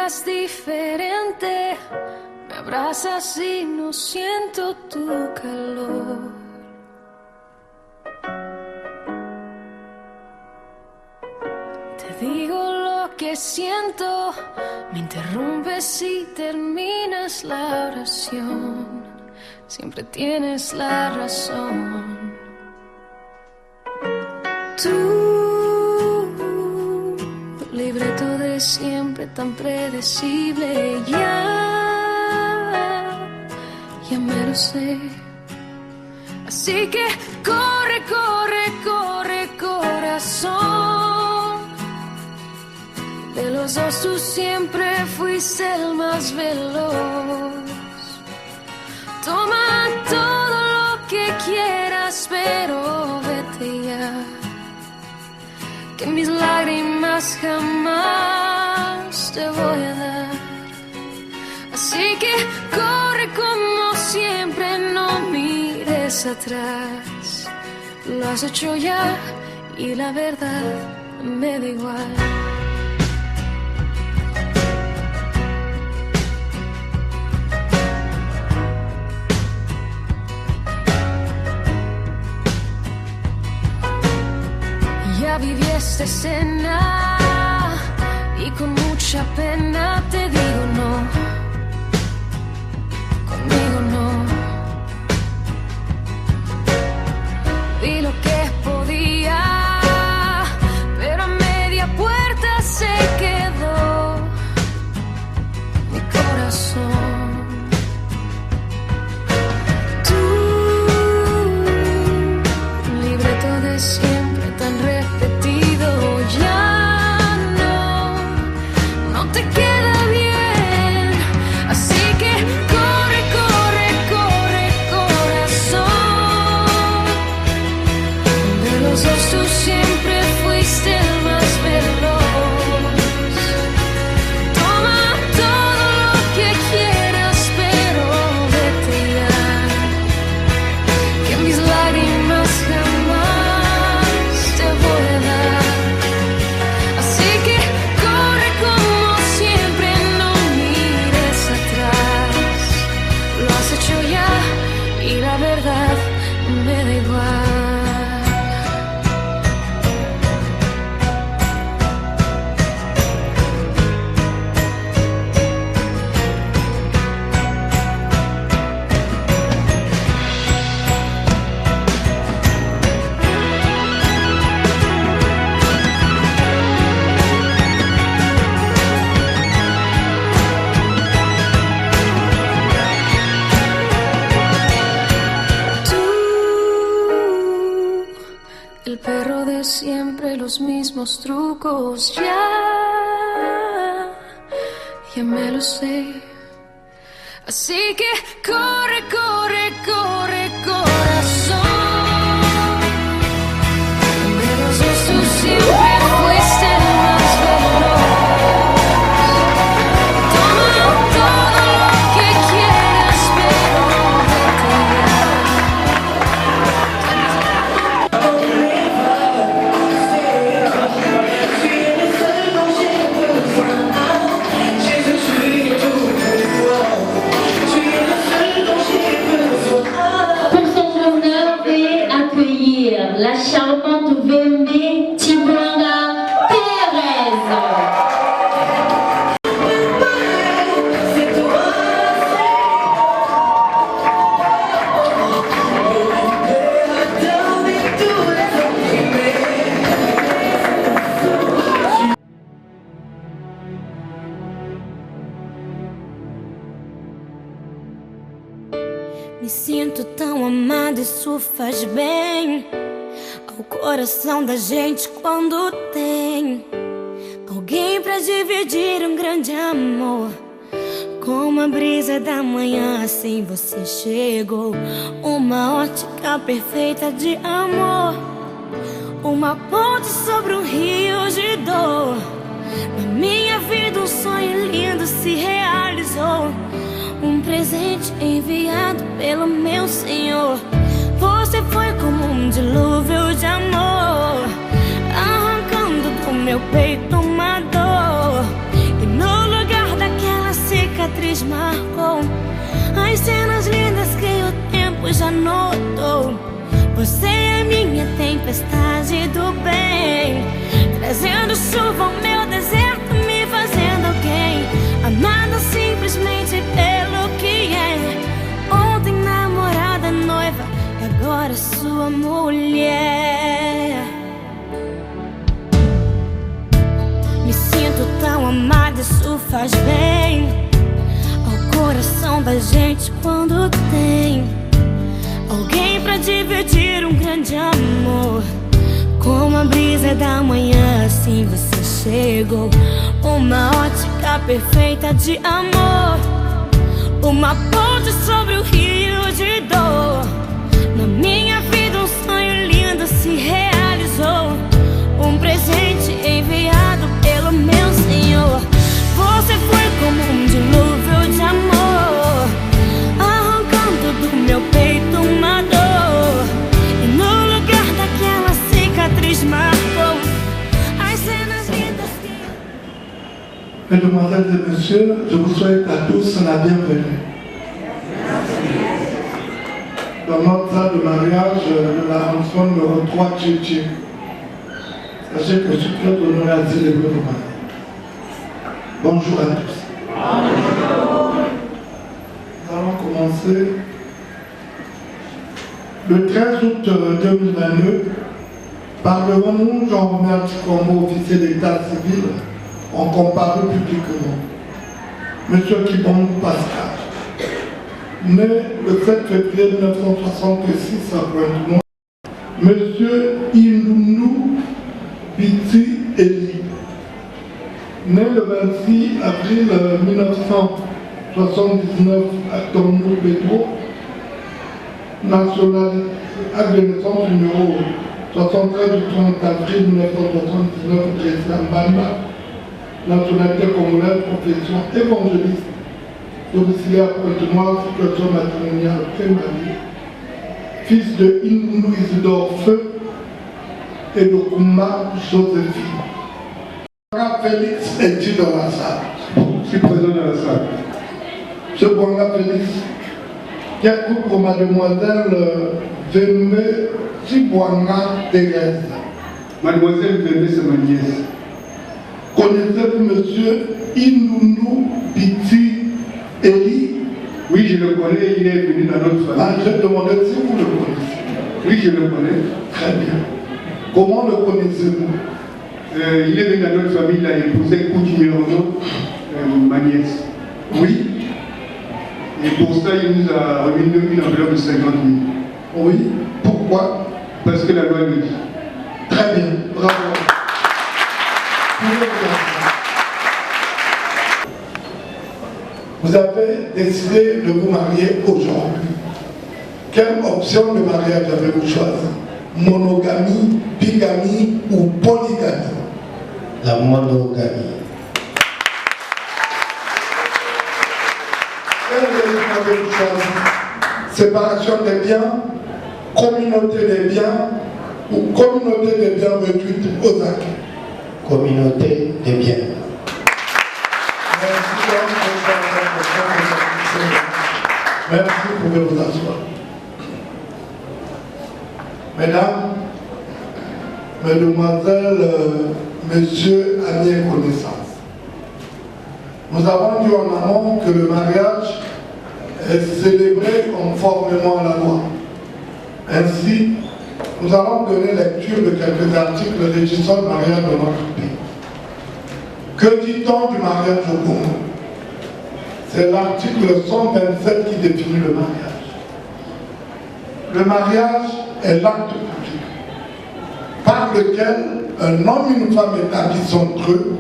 miras diferente, me abrazas y no siento tu calor. Te digo lo que siento, me interrumpes y terminas la oración. Siempre tienes la razón. Tu libreto de siempre tan predecible, ya me lo sé. Así que corre, corre, corre, corazón. De los dos tú siempre fuiste el más veloz. Toma todo lo que quieras, pero vete ya, que mis lágrimas jamás te voy a dar. Así que corre como siempre, no mires atrás. Lo has hecho ya y la verdad me da igual. Ya viví esta escena y con mucha pena te digo no, conmigo no. Vi lo que podía, pero a media puerta se quedó mi corazón. Tu libreto de siempre tan repetido ya no te queda bien. Así que corre, corre, corre, corazón. De los dos tú siempre fuiste el más veloz. Toma todo lo que quieras, pero vete ya, que mis lágrimas jamás te voy a dar. Así que corre como siempre, no mires atrás. Lo has hecho ya y la verdad me da igual. El perro de siempre, los mismos trucos, ya me lo sé. Así que corre, corre, corre, corazón. De los dos tú siempre fuiste el más veloz. Toma todo lo que quieras, pero vete ya. Pour son honneur, veuillez accueillir la charmante Vembe Tibwanga Thérèse. Me sinto tão amada, isso faz bem ao coração da gente quando tem alguém pra dividir um grande amor. Como a brisa da manhã, assim você chegou. Uma ótica perfeita de amor, uma ponte sobre um rio de dor. Na minha vida um sonho lindo se realizou, um presente enviado pelo meu Senhor. Você foi como um dilúvio de amor, arrancando do meu peito uma dor. E no lugar da marcou. As cenas lindas que o tempo já notou. Você é minha tempestade do bem, trazendo chuva ao meu deserto, me fazendo alguém, amada simplesmente pelo que é. Ontem namorada, noiva, e agora sua mulher. Me sinto tão amada, isso faz bem ao coração da gente quando tem alguém pra dividir um grande amor. Como a brisa da manhã, assim você chegou. Uma ótica perfeita de amor, uma ponte sobre o rio de dor. Na minha vida um sonho lindo se realizou, um presente enviado pelo meu Senhor. Você foi como um dilúvio de amor, arrancando do meu peito uma dor, e no lugar daquela cicatriz marcou as cenas lindas que... Mesdemoiselles et messieurs, je vous souhaite à tous la bienvenue. Dans notre salle de mariage de l'arrondissement numéro 3 Tchétché. Sachez que je suis très honoré à célébrer vos mariages. Bonjour à tous. Bonjour. Nous allons commencer. Le 13 août 2022, par devant nous, Jean-Romain Tchikombo, officier d'État civil, ont comparu publiquement Monsieur Kibong Pascal, né le 7 février 1966 à Pointe-Noire, Monsieur Inunu Biti Eli, né le 26 avril 1979 à Tombouctou, nationalité à de naissance numéro 73 du 30 avril 1979 Christian Bamba, nationalité congolaise, profession évangéliste, domicilié à Pointe-Noire, situation matrimoniale pré-mariée, fils de Inunu Isidore Feu et de Kouma Joséphine. Félix est-il dans la salle? Je suis présent dans la salle. Monsieur Bwanga Félix, quel coup pour mademoiselle Vembe Chibwanga Thérèse? Mademoiselle Vembe, c'est ma nièce. Connaissez-vous monsieur Inunu Biti Eli? Oui, je le connais, il est venu dans notre famille. Ah, je demandais si vous le connaissez. Oui, je le connais. Très bien. Comment le connaissez-vous? Il est venu dans notre famille, il a épousé Koutimérono, ma nièce. Oui. Et pour ça, il nous a remis une enveloppe de 50 000. Oui. Pourquoi? Parce que la loi le dit. Très bien. Bravo. Vous avez décidé de vous marier aujourd'hui. Quelle option de mariage avez-vous choisi? Monogamie, bigamie ou polygamie? La monogamie. Quel régime avez-vous choisi? Séparation des biens, communauté des biens ou communauté des biens réduite aux acquis? Communauté des biens. Merci, vous pouvez vous asseoir. Mesdames, Mesdemoiselles, Messieurs, amis et connaissances, nous avons dit en amont que le mariage est célébré conformément à la loi. Ainsi, nous allons donner lecture de quelques articles régissant le mariage dans notre pays. Que dit-on du mariage au Congo? C'est l'article 127 qui définit le mariage. Le mariage est l'acte public par lequel un homme et une femme établissent entre eux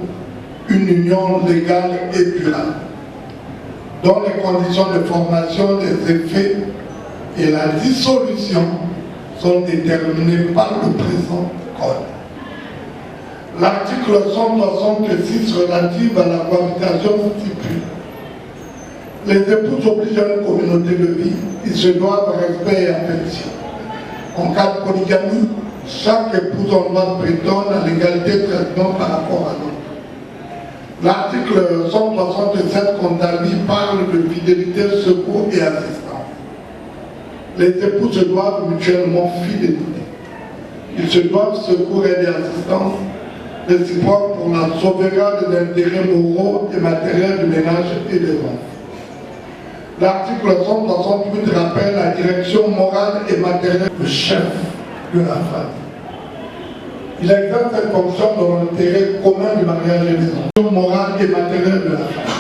une union légale et durable, dont les conditions de formation, des effets et la dissolution sont déterminées par le présent code. L'article 166 relatif à la cohabitation stipule: les épouses obligent une communauté de vie, ils se doivent respect et affection. En cas de polygamie, chaque épouse en droit prétendre à l'égalité de traitement par rapport à l'autre. L'article 167 contre la vie parle de fidélité, secours et assistance. Les époux se doivent mutuellement fidélité. Ils se doivent secours et assistance réciproque pour la sauvegarde des intérêts moraux et matériels du ménage et des enfants. L'article 168 rappelle la direction morale et matérielle du chef de la famille. Il exerce cette fonction dans l'intérêt commun du mariage et des enfants, morale et matérielle de la famille,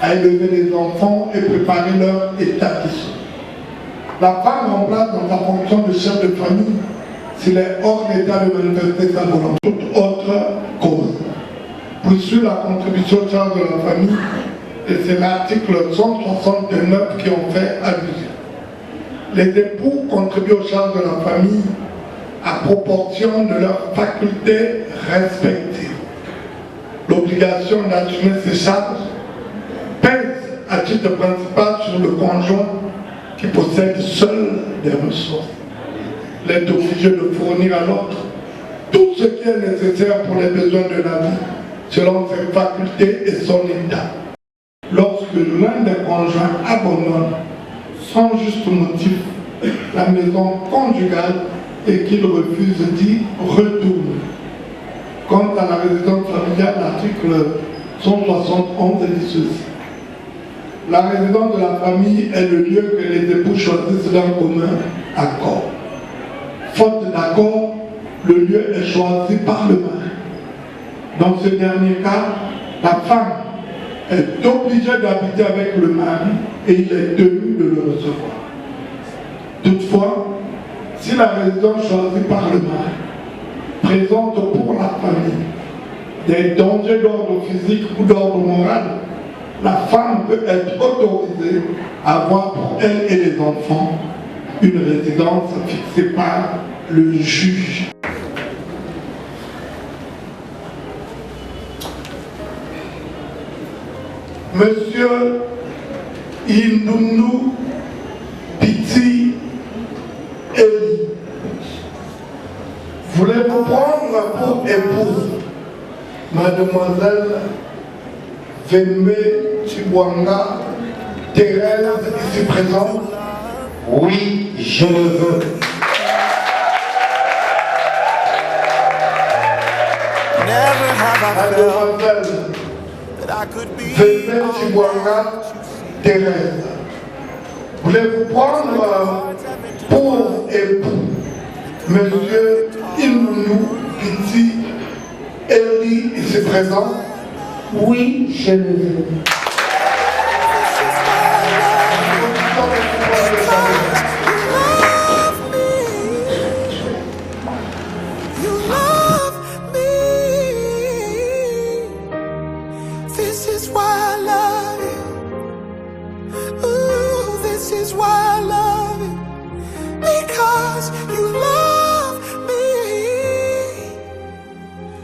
à élever les enfants et préparer leur établissement. La femme remplace dans sa fonction de chef de famille s'il est hors d'état de manifester sa volonté, toute autre cause. Poursuit la contribution de charge de la famille, et c'est l'article 169 qui en fait allusion. Les époux contribuent aux charges de la famille à proportion de leurs facultés respectives. L'obligation d'assumer ces charges pèse à titre principal sur le conjoint qui possède seul des ressources. Il est obligé de fournir à l'autre tout ce qui est nécessaire pour les besoins de la vie, selon ses facultés et son état. Lorsque l'un des conjoints abandonne sans juste motif la maison conjugale et qu'il refuse d'y retourner. Quant à la résidence familiale, l'article 171 dit ceci. La résidence de la famille est le lieu que les époux choisissent d'un commun accord. Faute d'accord, le lieu est choisi par le mari. Dans ce dernier cas, la femme est obligée d'habiter avec le mari et il est tenu de le recevoir. Toutefois, si la résidence choisie par le mari présente pour la famille des dangers d'ordre physique ou d'ordre moral, la femme peut être autorisée à avoir pour elle et les enfants une résidence fixée par le juge. Monsieur Indounou Piti Eli, voulez-vous prendre pour épouse Mademoiselle Vembe Chibwanga Thérèse ici présente? Oui, je le veux. Mademoiselle Vembe Chibwanga Thérèse, voulez-vous prendre pour époux Monsieur Indounou Piti Eli ici présent? Oui, je le veux.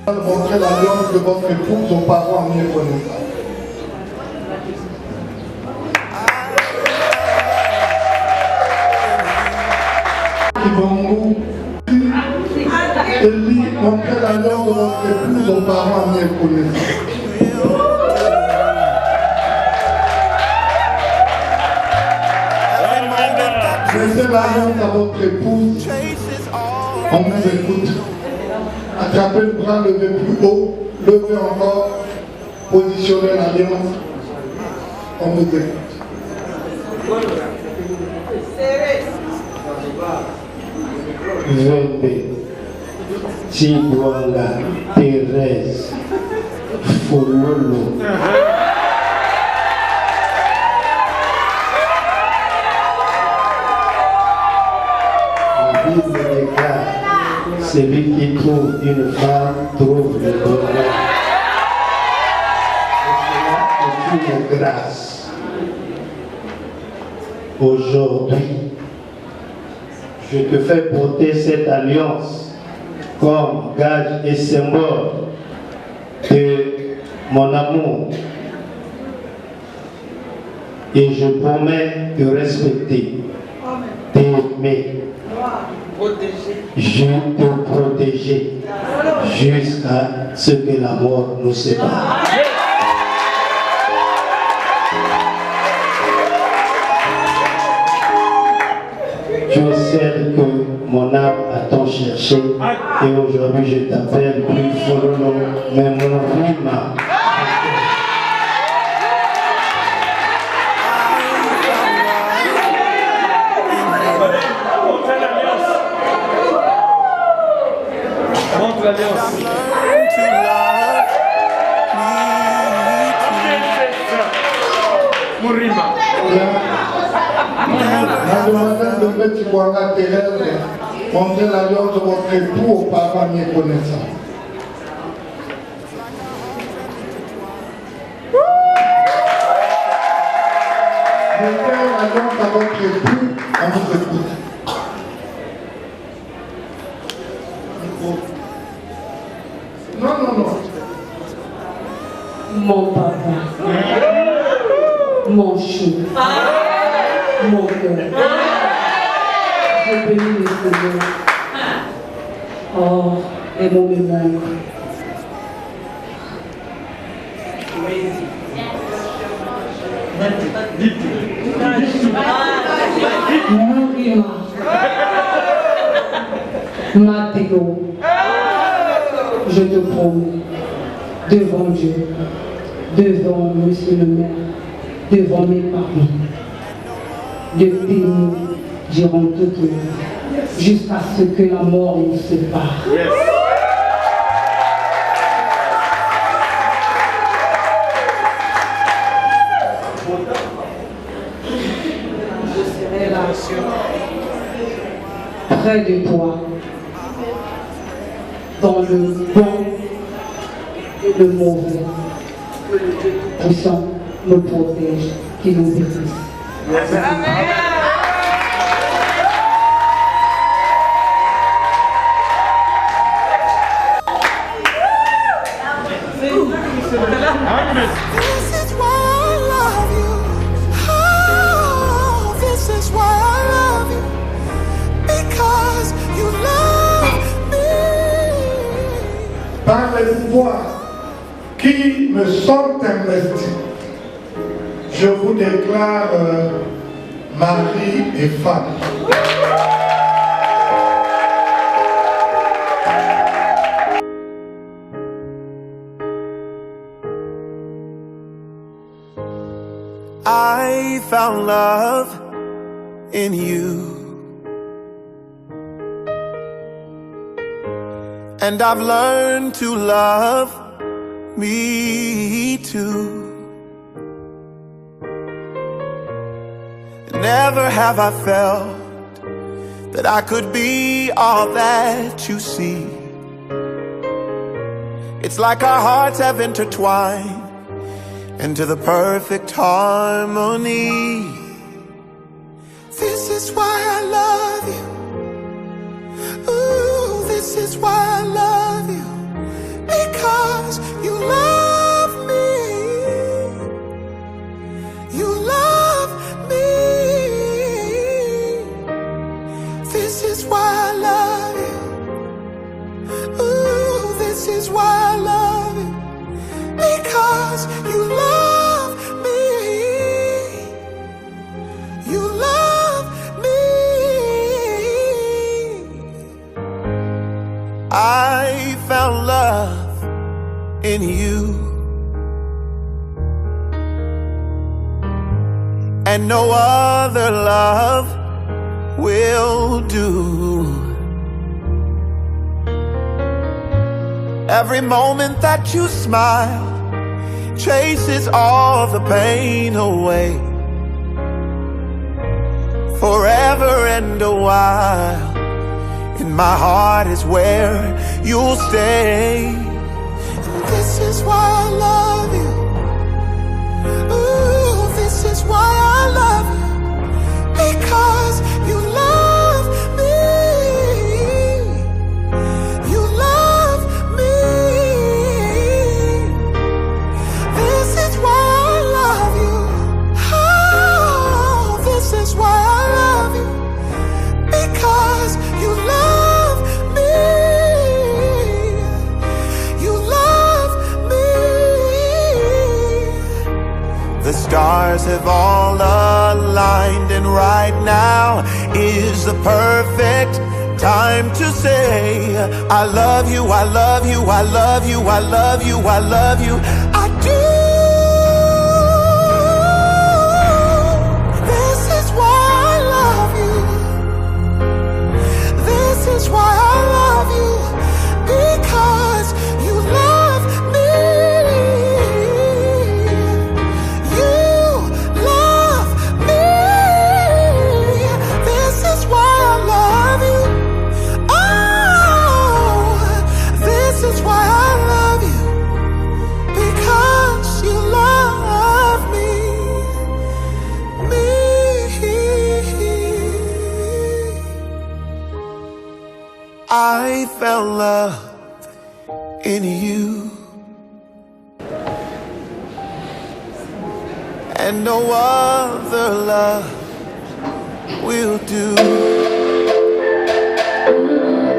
Montrer l'alliance de votre épouse aux parents mieux connaissables. Kibongo, Eli, montrez l'alliance de votre épouse aux parents mieux connaissables. Laissez l'alliance à votre épouse, on vous écoute. Attrapez le bras, levez plus haut, levez encore, positionnez l'alliance, on vous écoute. Vembe Chibwanga Thérèse Fololo. La Bible déclare, celui qui trouve une femme trouve le bonheur. Et cela est une grâce. Aujourd'hui, je te fais porter cette alliance comme gage et symbole de mon amour. Et je promets de respecter, d'aimer, je te protéger jusqu'à ce que la mort nous sépare. mon âme a tant cherché et aujourd'hui je t'appelle plus Fololo, mais mon Rima. Montre l'alliance. Mourima. Mademoiselle de Petit Boanga Thérèse, montrez l'alliance de votre époux aux parents méconnaissants. Montrez l'alliance à votre époux, à votre épouse. Non, non, non. Mon papa, mon chou, mon cœur. Je bénis le Seigneur. Oh, et mon mémoire. Mourima. Mathéo. Je te promets, devant Dieu, devant Monsieur le maire, devant mes parents, de t'aimer durant toute la vie, jusqu'à ce que la mort nous sépare. Je serai là, près de toi, dans le bon et le mauvais, que le Dieu Tout-Puissant me protège, qu'il nous bénisse. Amen. This is why I love you. Oh, this is why I love you. Because you love me. Par les pouvoirs qui me sont investis, je vous déclare mari et femme. I found love in you. And I've learned to love me too. Never have I felt that I could be all that you see. It's like our hearts have intertwined into the perfect harmony. This is why I love you. Ooh, this is why I love you. Because you love me. You love me. This is why I love you. Ooh, this is why I love you. Because you love me. You love me. I found love in you. And no other love will do. Every moment that you smile chases all the pain away. Forever and a while, in my heart is where you'll stay. And this is why I love you. Ooh, this is why I love you. Because you love me. You love me. This is why I love you. Oh, this is why I love you. Because you love me. You love me. The stars have all aligned, and right now is the perfect Time to say, I love you, I love you, I love you, I love you, I love you, I do. This is why I love you. This is why I love you. Because you love me. You love me. This is why I love you. This is why I love you, because you love me. I felt love in you, and no other love will do.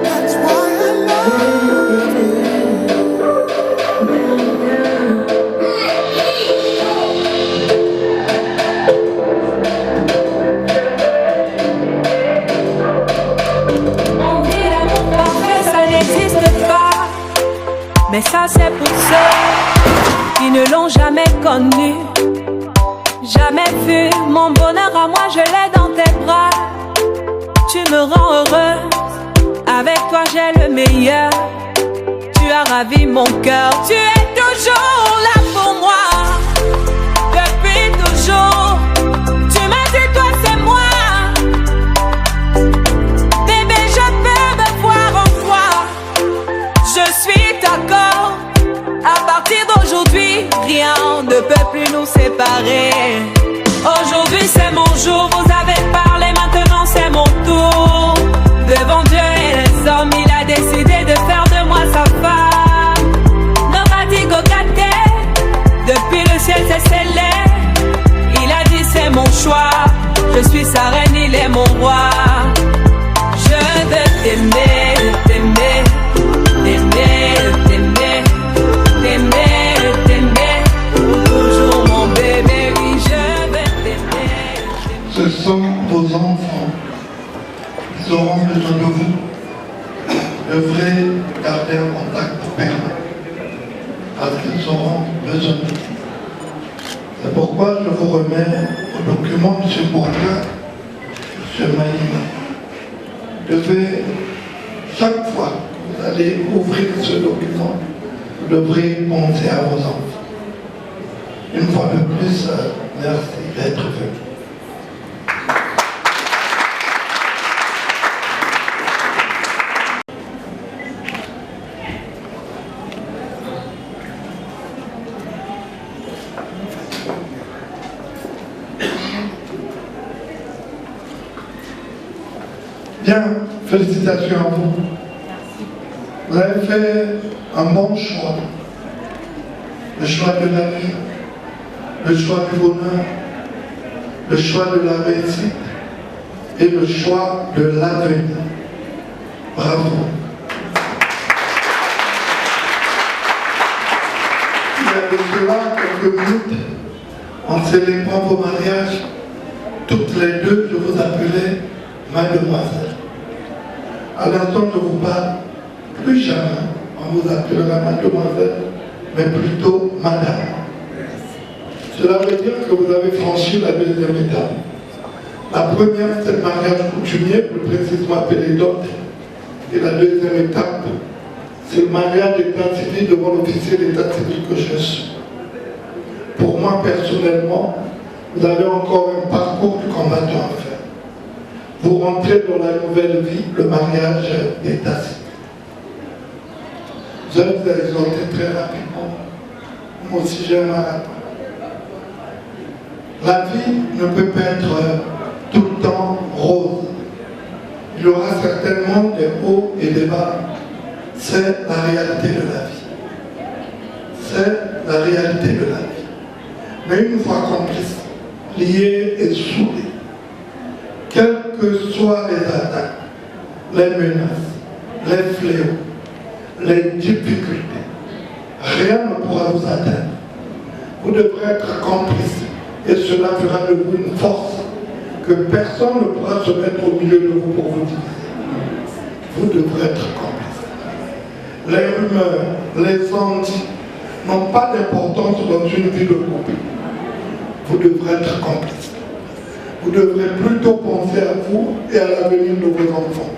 That's why I love you. On dit l'amour parfait, ça n'existe pas. Mais ça c'est pour ceux qui ne l'ont jamais connu. Jamais vu mon bonheur à moi, je l'ai dans tes bras. Tu me rends heureuse, avec toi j'ai le meilleur. Tu as ravi mon cœur, tu es toujours là pour moi. Depuis toujours, tu m'as dit toi c'est moi. Bébé, je peux me voir en toi. Je suis d'accord, à partir d'aujourd'hui, rien ne peut plus nous séparer. Aujourd'hui c'est mon jour, vous avez parlé, maintenant c'est mon tour. Devant Dieu et les hommes, il a décidé de faire de moi sa femme. Nobody go get it. Depuis le ciel c'est scellé. Il a dit c'est mon choix. Je suis sa reine, il est mon roi. Je veux t'aimer, t'aimer, t'aimer, t'aimer, t'aimer, t'aimer. Toujours mon bébé, oui je veux t'aimer. Ce sont vos enfants. Ils auront besoin de vous. Devrez garder un contact permanent parce qu'ils auront besoin de vous. C'est pourquoi je vous remets au document M. Bourgoin, M. Maïma. Devez, chaque fois que vous allez ouvrir ce document, vous devrez penser à vos enfants. Une fois de plus, merci d'être venu. Bien, félicitations à vous. Vous avez fait un bon choix. Le choix de la vie, le choix du bonheur, le choix de la réussite et le choix de l'avenir. Bravo. Il y a de cela quelques minutes, en célébrant vos mariages, toutes les deux, je vous appelais mademoiselle. À l'instant je vous parle, plus jamais on vous appellera mademoiselle, mais plutôt madame. Cela veut dire que vous avez franchi la deuxième étape. La première, c'est le mariage coutumier, plus précisément appelé dot. Et la deuxième étape, c'est le mariage d'état civil devant l'officier d'état civil que je suis. Pour moi, personnellement, vous avez encore un parcours du combattant à faire. Vous rentrez dans la nouvelle vie, le mariage d'état civil. Je vais vous exhorter très rapidement. Moi aussi j'ai un marathon. La vie ne peut pas être tout le temps rose. Il y aura certainement des hauts et des bas. C'est la réalité de la vie. C'est la réalité de la vie. Mais une fois complice, lié et soudé, quelles que soient les attaques, les menaces, les fléaux, les difficultés, rien ne pourra vous atteindre. Vous devrez être complice et cela fera de vous une force que personne ne pourra se mettre au milieu de vous pour vous diviser. vous devrez être complices. Les rumeurs, les ondits n'ont pas d'importance dans une vie de couple. Vous devrez être complices. Vous devrez plutôt penser à vous et à l'avenir de vos enfants.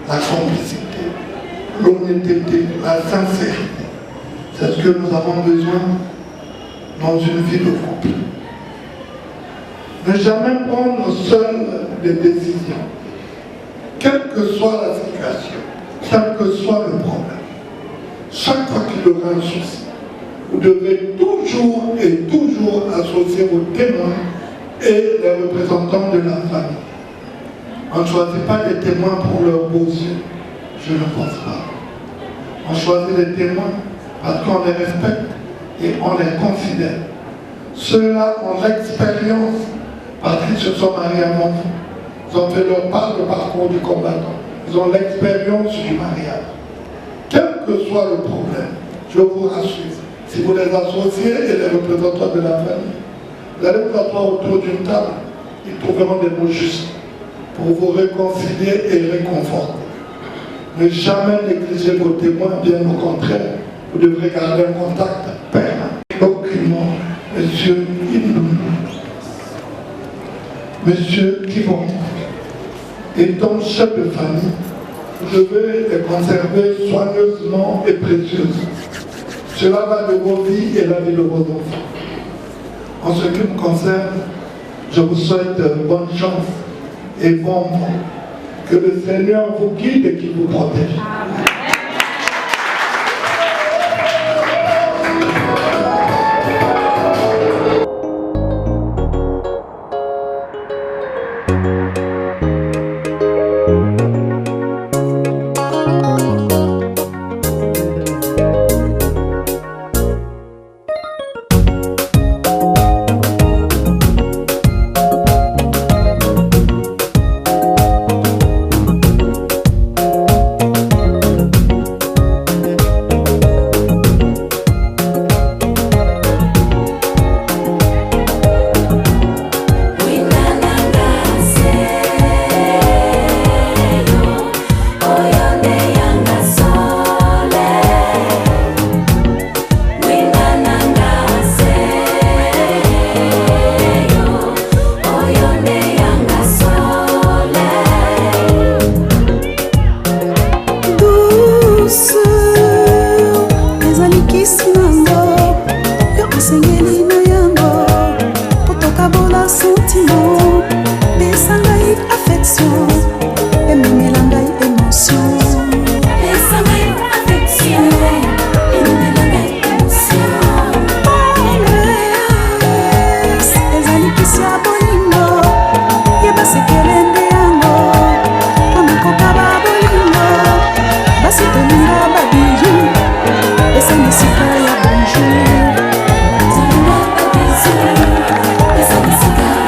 La complicité, l'honnêteté, la sincérité, c'est ce que nous avons besoin dans une vie de couple. Ne jamais prendre seul des décisions, quelle que soit la situation, quel que soit le problème. Chaque fois qu'il y aura un souci, vous devez toujours et toujours associer vos témoins et les représentants de la famille. On ne choisit pas des témoins pour leurs beaux yeux, je ne pense pas. On choisit des témoins parce qu'on les respecte et on les considère. Ceux-là ont l'expérience parce qu'ils se sont mariés avant vous. Ils ont fait leur part de parcours du combattant. Ils ont l'expérience du mariage. Quel que soit le problème, je vous rassure, si vous les associez et les représentants de la famille, vous allez vous asseoir autour d'une table, ils trouveront des mots justes pour vous réconcilier et réconforter. Ne jamais négliger vos témoins, bien au contraire, vous devrez garder un contact permanent. Document, monsieur Indoum, monsieur Kibon, étant chef de famille, vous devez les conserver soigneusement et précieuses. Cela va de vos vies et la vie de vos enfants. En ce qui me concerne, je vous souhaite bonne chance et bon vent. Que le Seigneur vous guide et qu'il vous protège. Bonjour.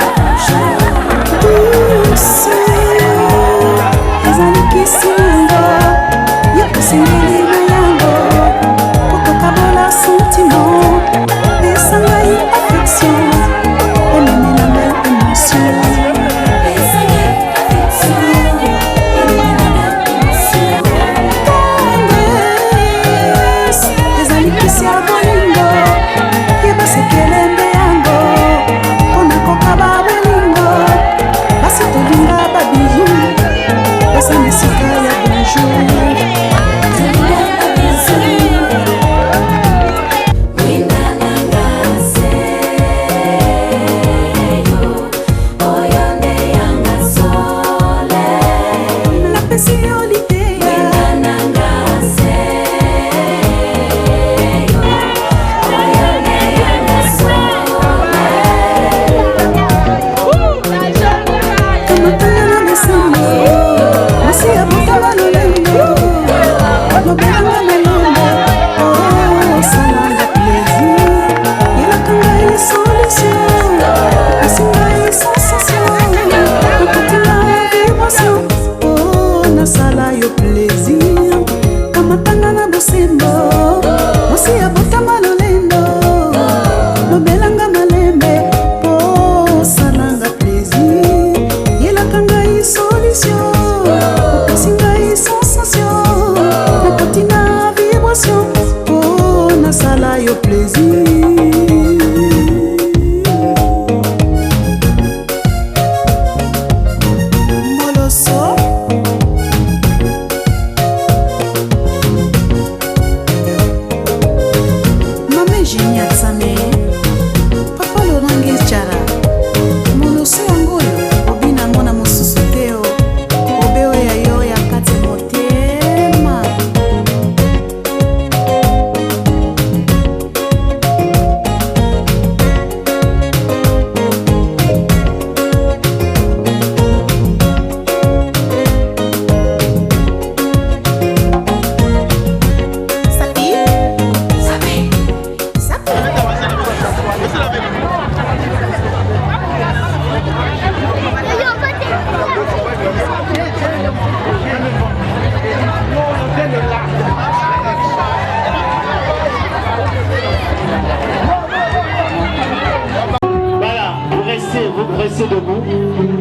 vous restez debout.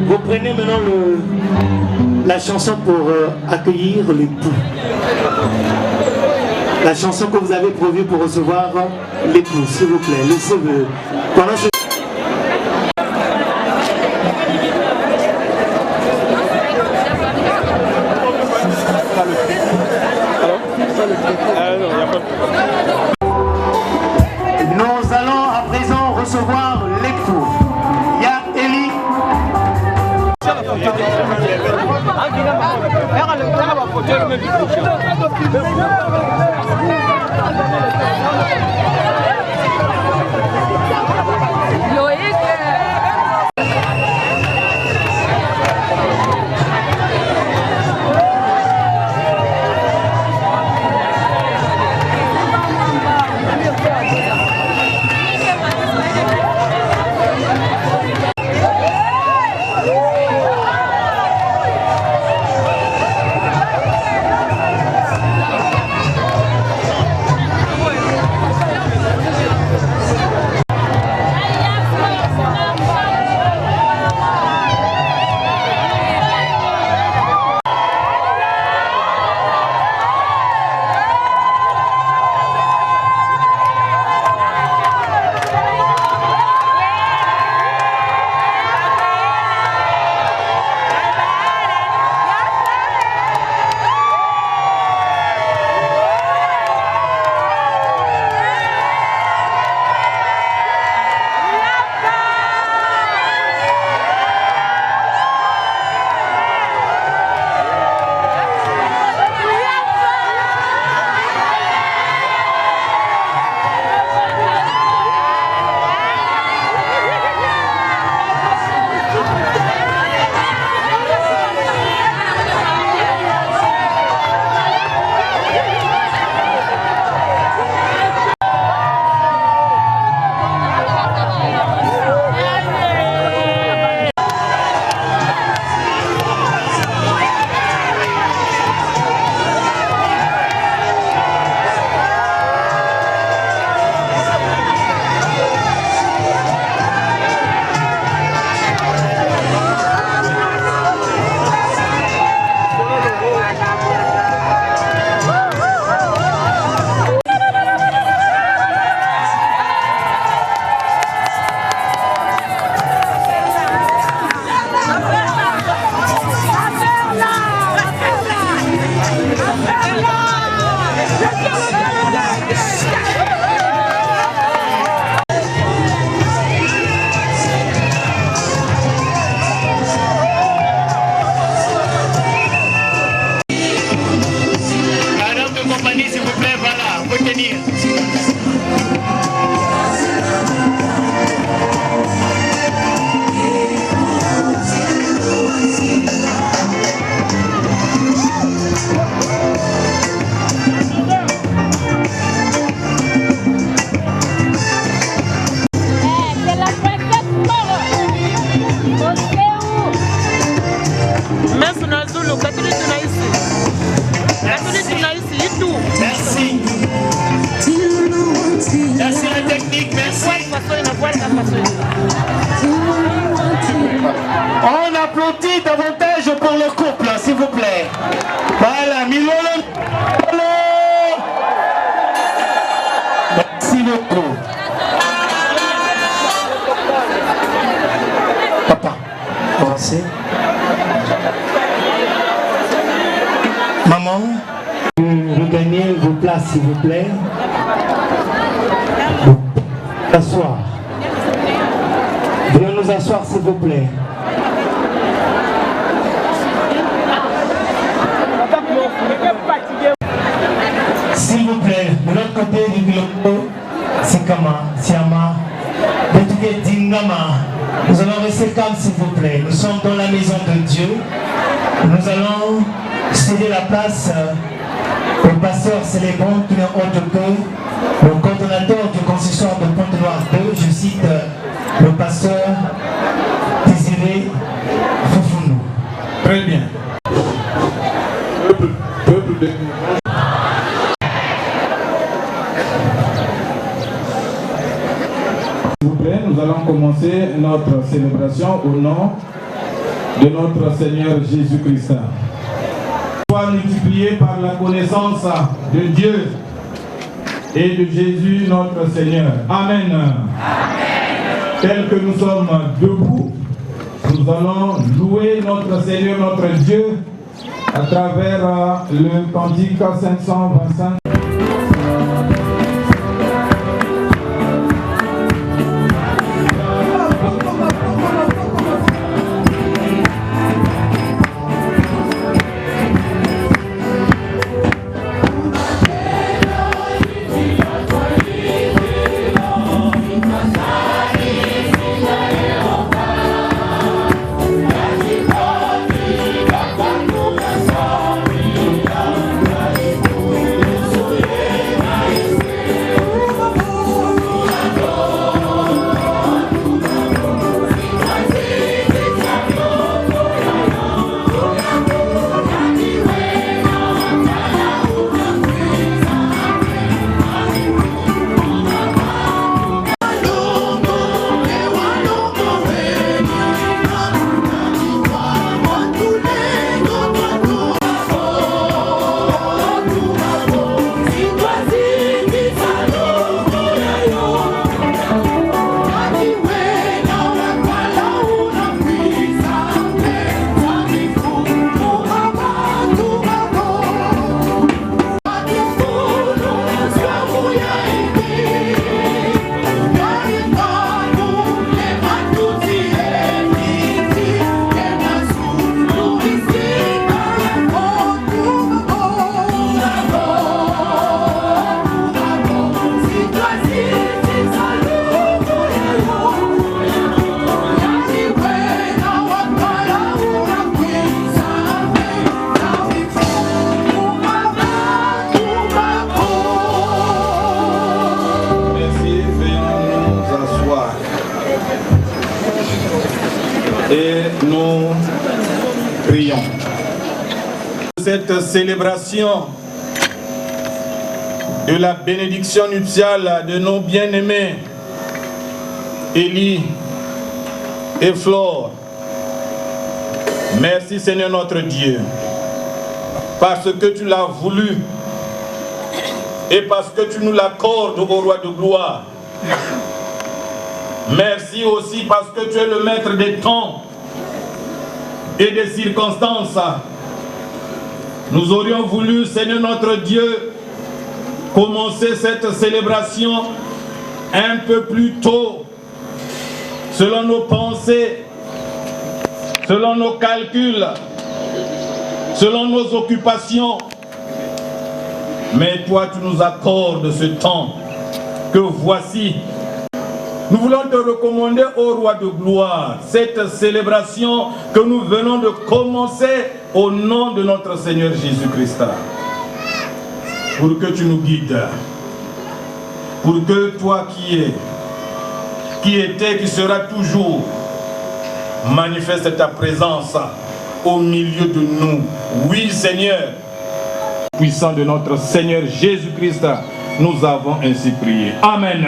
Vous prenez maintenant la chanson pour accueillir l'époux. La chanson que vous avez prévue pour recevoir l'époux, s'il vous plaît. Laissez-le. Pendant ce... Nous allons à présent recevoir l'époux. Il y a Eli. S'il vous plaît, voilà, faut tenir. Merci. Merci la technique, merci. On applaudit davantage pour le couple, s'il vous plaît. Voilà, Milolo. Merci beaucoup. Papa, avancez. Maman, regagnez vos places, s'il vous plaît. Asseoir. Veuillez nous asseoir, s'il vous plaît. S'il vous plaît, de l'autre côté du bureau, c'est Kama, Siama, Betouké Dingama. Nous allons rester calmes, s'il vous plaît. Nous sommes dans la maison de Dieu. Nous allons céder la place au pasteur célébrant qui n'est autre que le coordonnateur du consistoire de Pointe-Noire 2, je cite le pasteur Désiré Foufounou. Très bien. Peuple de... S'il vous plaît, nous allons commencer notre notre célébration au nom de notre Seigneur Jésus-Christ. Soit multiplié par la connaissance de Dieu et de Jésus notre Seigneur. Amen. Amen. Tel que nous sommes debout, nous allons louer notre Seigneur, notre Dieu, à travers le cantique 525. Et nous prions. Cette célébration de la bénédiction nuptiale de nos bien-aimés Élie et Flore. Merci Seigneur notre Dieu, parce que tu l'as voulu et parce que tu nous l'accordes au roi de gloire. Merci aussi parce que tu es le maître des temps et des circonstances. Nous aurions voulu, Seigneur notre Dieu, commencer cette célébration un peu plus tôt, selon nos pensées, selon nos calculs, selon nos occupations. Mais toi, tu nous accordes ce temps que voici. Nous voulons te recommander au roi de gloire cette célébration que nous venons de commencer au nom de notre Seigneur Jésus-Christ. Pour que tu nous guides, pour que toi qui étais, qui sera toujours, manifeste ta présence au milieu de nous. Oui Seigneur, puissant de notre Seigneur Jésus-Christ, nous avons ainsi prié. Amen.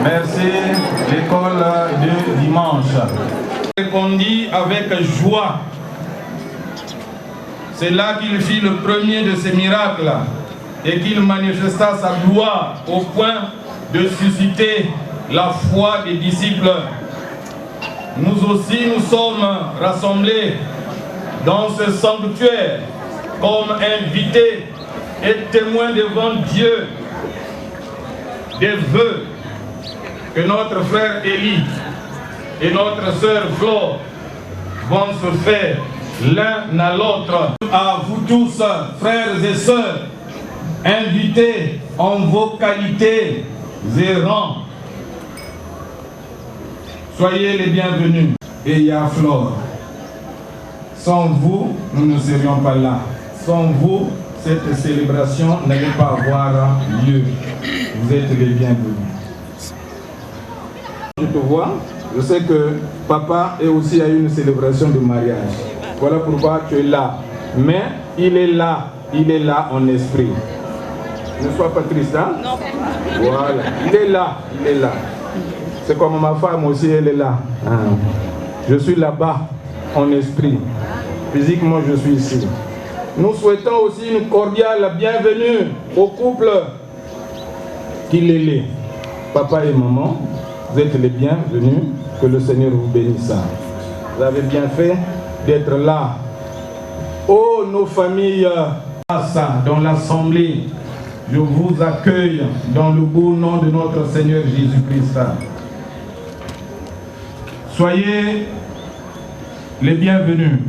Merci, l'école de dimanche. Répondit avec joie. C'est là qu'il fit le premier de ses miracles et qu'il manifesta sa gloire au point de susciter la foi des disciples. Nous aussi, nous sommes rassemblés dans ce sanctuaire comme invités et témoins devant Dieu des vœux que notre frère Élie et notre sœur Flore vont se faire l'un à l'autre. À vous tous, frères et sœurs, invités en vos qualités et rangs, soyez les bienvenus. Et il y a Flore. Sans vous, nous ne serions pas là. Sans vous, cette célébration n'allait pas avoir lieu. Vous êtes les bienvenus. Je te vois, je sais que papa est aussi à une célébration de mariage. Voilà pourquoi tu es là. Mais il est là en esprit. Ne sois pas triste, hein? Non. Voilà, il est là. C'est comme ma femme aussi, elle est là. Je suis là-bas en esprit. Physiquement, je suis ici. Nous souhaitons aussi une cordiale bienvenue au couple Kilele. Papa et maman, vous êtes les bienvenus. Que le Seigneur vous bénisse. Vous avez bien fait d'être là. Oh, nos familles, dans l'assemblée, je vous accueille dans le beau nom de notre Seigneur Jésus-Christ. Soyez les bienvenus.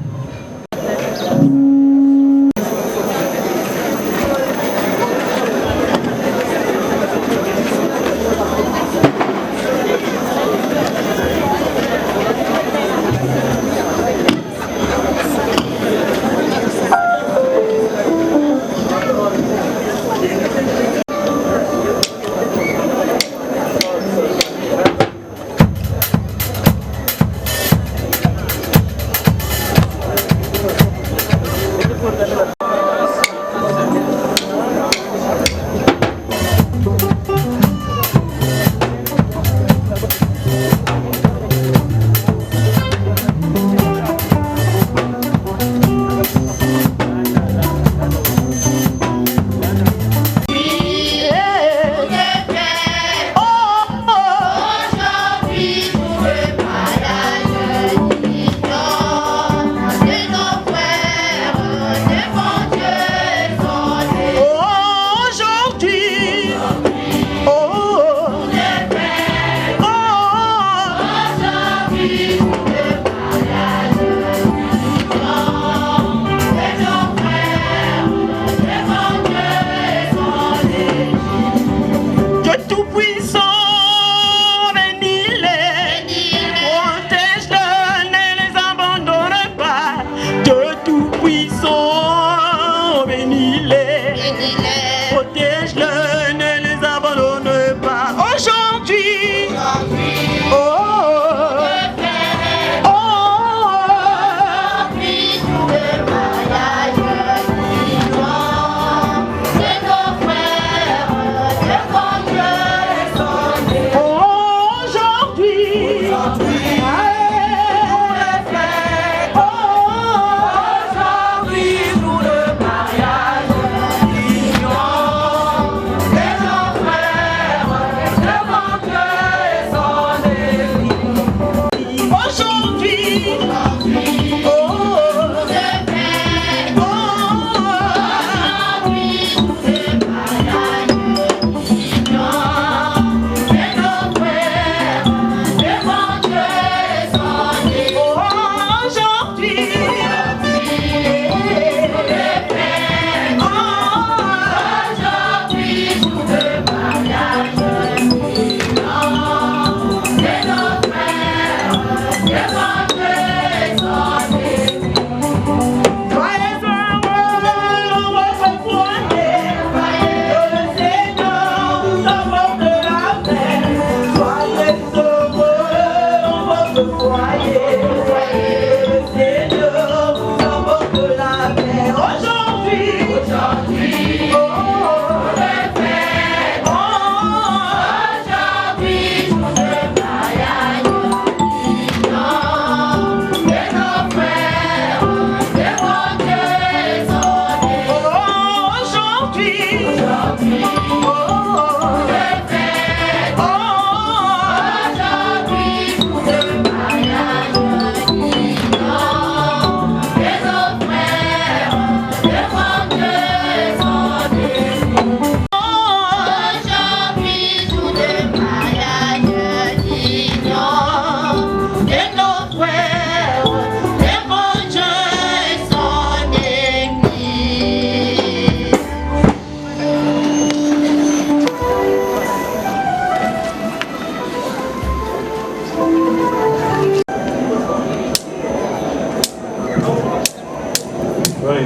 Oui.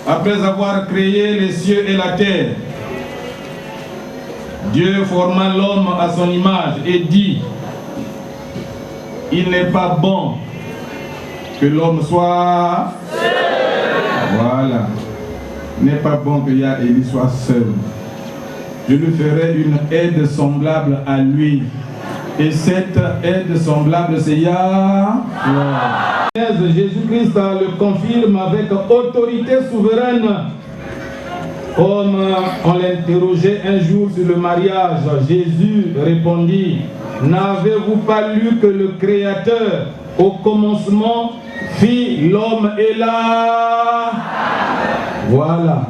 Après avoir créé les cieux et la terre, Dieu forma l'homme à son image et dit: il n'est pas bon que l'homme soit seul. Voilà. Il n'est pas bon que Yah-Élie soit seul. Je lui ferai une aide semblable à lui. Et cette aide semblable, c'est Yah. Jésus-Christ le confirme avec autorité souveraine. Comme on l'interrogeait un jour sur le mariage, Jésus répondit: n'avez-vous pas lu que le Créateur, au commencement, fit l'homme et la... Voilà.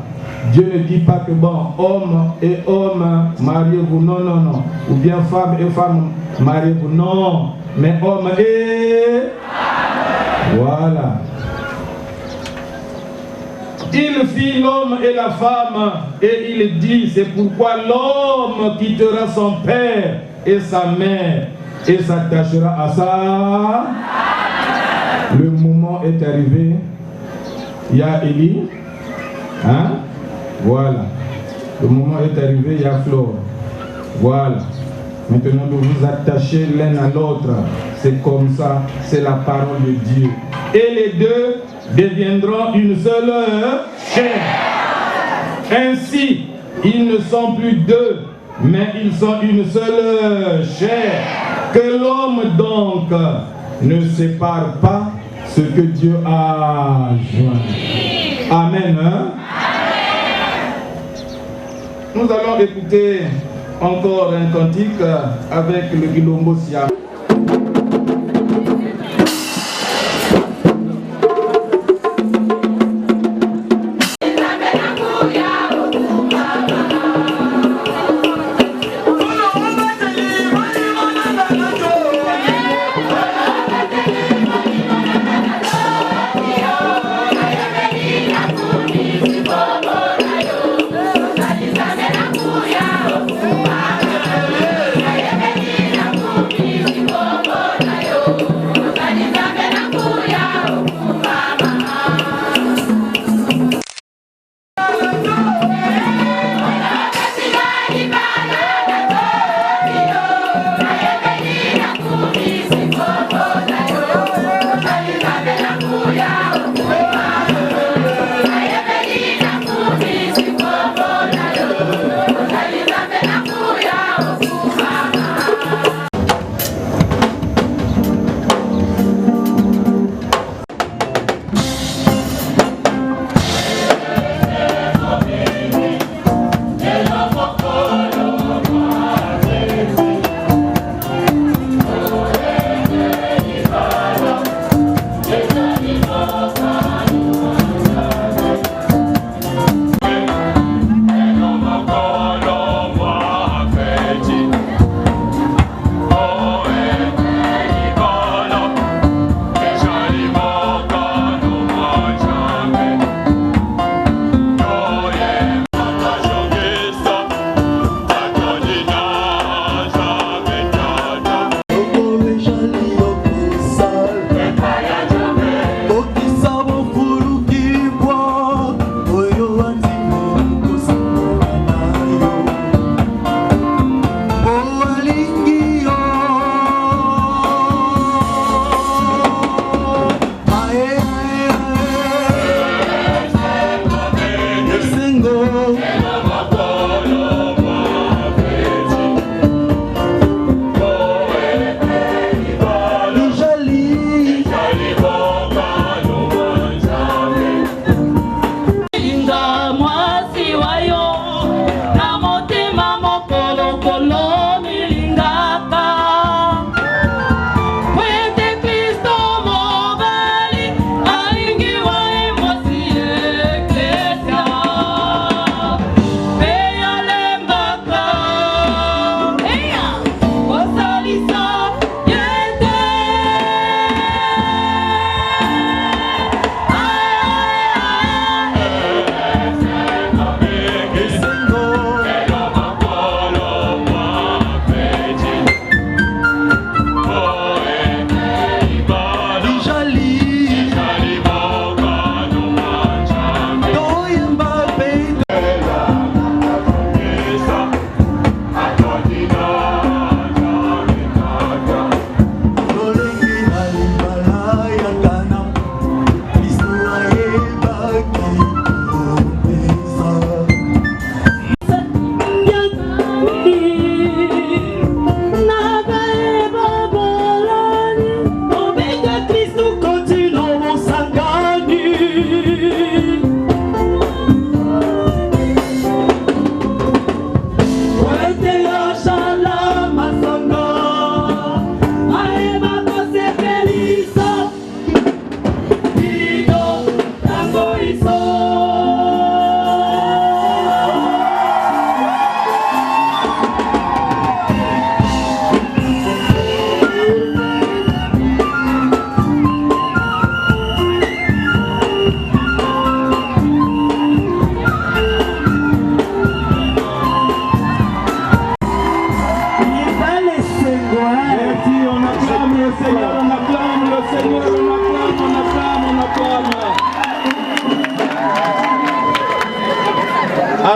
Dieu ne dit pas que bon, homme et homme, mariez-vous. Non, non, non. Ou bien femme et femme, mariez-vous. Non. Mais homme et... Voilà. Il fit l'homme et la femme et il dit: c'est pourquoi l'homme quittera son père et sa mère et s'attachera à ça. Le moment est arrivé. Yah-Élie. Hein? Voilà. Le moment est arrivé, Yah-Flore. Voilà. Maintenant, de vous attacher l'un à l'autre. C'est comme ça, c'est la parole de Dieu. Et les deux deviendront une seule chair. Ainsi, ils ne sont plus deux, mais ils sont une seule chair. Que l'homme donc ne sépare pas ce que Dieu a joint. Amen. Hein? Nous allons écouter encore un cantique avec le Guilombo Siam. Bye.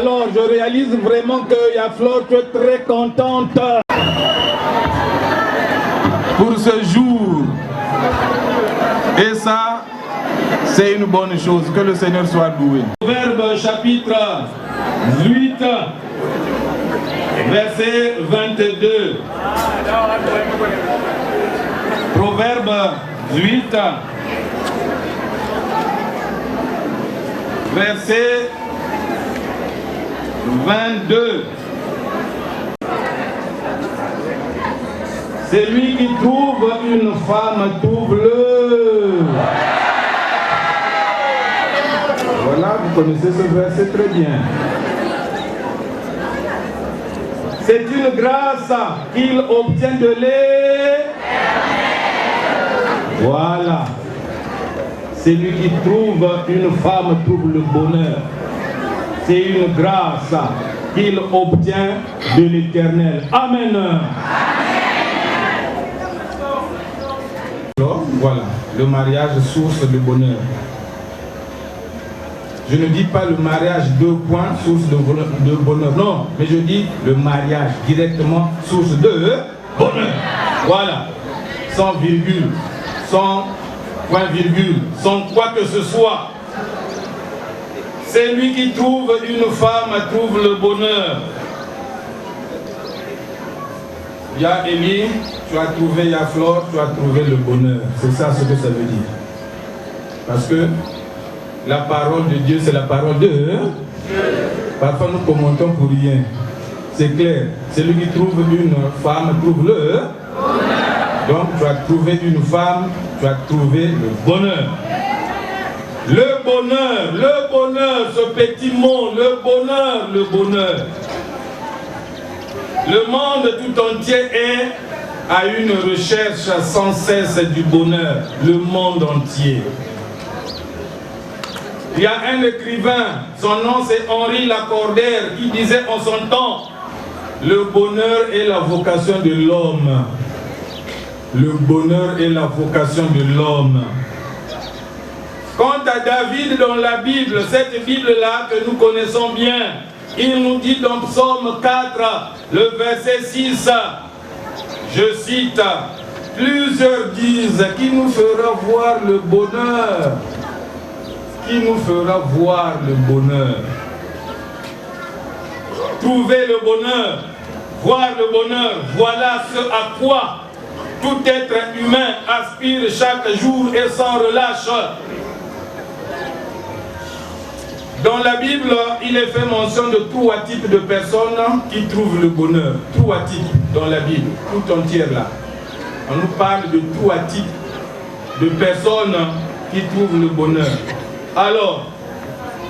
Alors, je réalise vraiment que Yaflor, tu es très contente pour ce jour. Et ça, c'est une bonne chose. Que le Seigneur soit doué. Proverbe chapitre 8, verset 22. Proverbe 8, verset 22. Celui qui trouve une femme, trouve-le. Voilà, vous connaissez ce verset très bien. C'est une grâce qu'il obtient de l'Éternel. Voilà. Celui qui trouve une femme trouve le bonheur. C'est une grâce qu'il obtient de l'Éternel. Amen. Alors, voilà, le mariage source de bonheur. Je ne dis pas le mariage 2 points, source de bonheur. Non, mais je dis le mariage directement, source de bonheur. Voilà. Sans virgule, sans point virgule, sans quoi que ce soit. C'est lui qui trouve une femme, trouve le bonheur. Il y a Élie, tu as trouvé Yaflor, tu as trouvé le bonheur. C'est ça ce que ça veut dire. Parce que la parole de Dieu, c'est la parole de Dieu. Parfois nous commentons pour rien. C'est clair. Celui qui trouve une femme, trouve le bonheur. Donc tu as trouvé une femme, tu as trouvé le bonheur. Le bonheur, ce petit mot, le bonheur. Le monde tout entier est à une recherche sans cesse du bonheur. Le monde entier. Il y a un écrivain, son nom c'est Henri Lacordaire, qui disait en son temps, le bonheur est la vocation de l'homme. Le bonheur est la vocation de l'homme. Quant à David dans la Bible, cette Bible-là que nous connaissons bien, il nous dit dans Psaume 4, le verset 6, je cite, plusieurs disent, qui nous fera voir le bonheur? Qui nous fera voir le bonheur? trouver le bonheur, voir le bonheur, voilà ce à quoi tout être humain aspire chaque jour et sans relâche. Dans la Bible, il est fait mention de trois types de personnes qui trouvent le bonheur. Trois types dans la Bible, tout entière là. On nous parle de trois types de personnes qui trouvent le bonheur. Alors,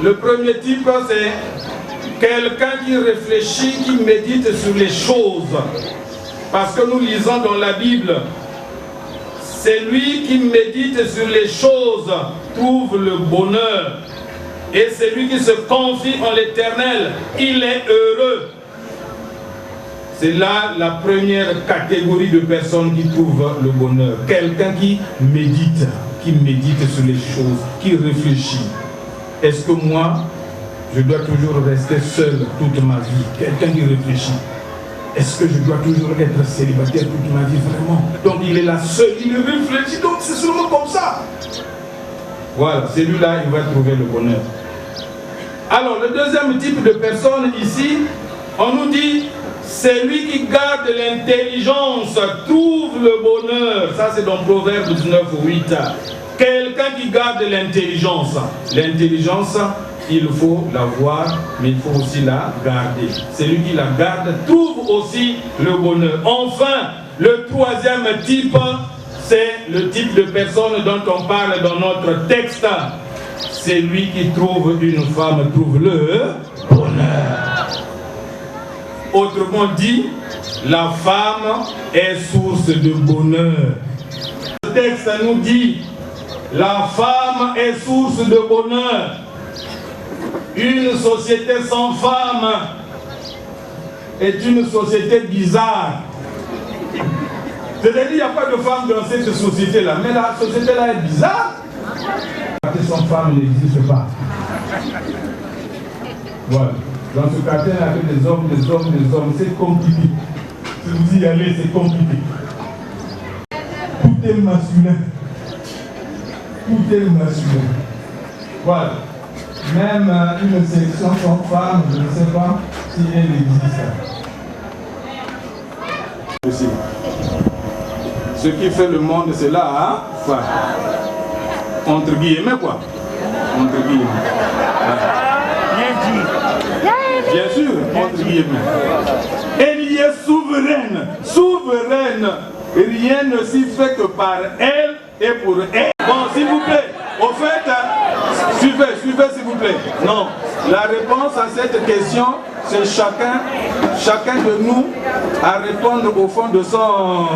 le premier type, c'est quelqu'un qui réfléchit, qui médite sur les choses. Parce que nous lisons dans la Bible, c'est lui qui médite sur les choses, trouve le bonheur. Et celui qui se confie en l'Éternel, il est heureux. C'est là la première catégorie de personnes qui trouvent le bonheur. Quelqu'un qui médite sur les choses, qui réfléchit. Est-ce que moi, je dois toujours rester seul toute ma vie? Quelqu'un qui réfléchit. Est-ce que je dois toujours être célibataire toute ma vie, vraiment? Donc il est là seul, il réfléchit, donc c'est seulement comme ça. Voilà, celui-là, il va trouver le bonheur. Alors, le deuxième type de personne ici, on nous dit, c'est lui qui garde l'intelligence, trouve le bonheur. Ça, c'est dans Proverbe 19:8. Quelqu'un qui garde l'intelligence. L'intelligence, il faut l'avoir, mais il faut aussi la garder. Celui qui la garde trouve aussi le bonheur. Enfin, le troisième type, c'est le type de personne dont on parle dans notre texte. C'est lui qui trouve une femme, trouve le bonheur. Autrement dit, la femme est source de bonheur. Le texte nous dit, la femme est source de bonheur. Une société sans femme est une société bizarre. C'est-à-dire qu'il n'y a pas de femme dans cette société-là, mais la société-là est bizarre. Sans femme n'existe pas. Voilà. Dans ce quartier, il y avait des hommes, c'est compliqué. Si vous y allez, c'est compliqué. Tout est masculin. Tout est masculin. Voilà. Même une sélection sans femme, je ne sais pas si elle existe. Aussi. Ce qui fait le monde, c'est là, hein? Enfin, entre guillemets, quoi. Entre guillemets. Bien dit. Bien sûr, entre guillemets. Elle y est souveraine. Souveraine. Rien ne s'y fait que par elle et pour elle. Bon, s'il vous plaît, au fait, suivez s'il vous plaît. Non, la réponse à cette question, c'est chacun de nous à répondre au fond de son...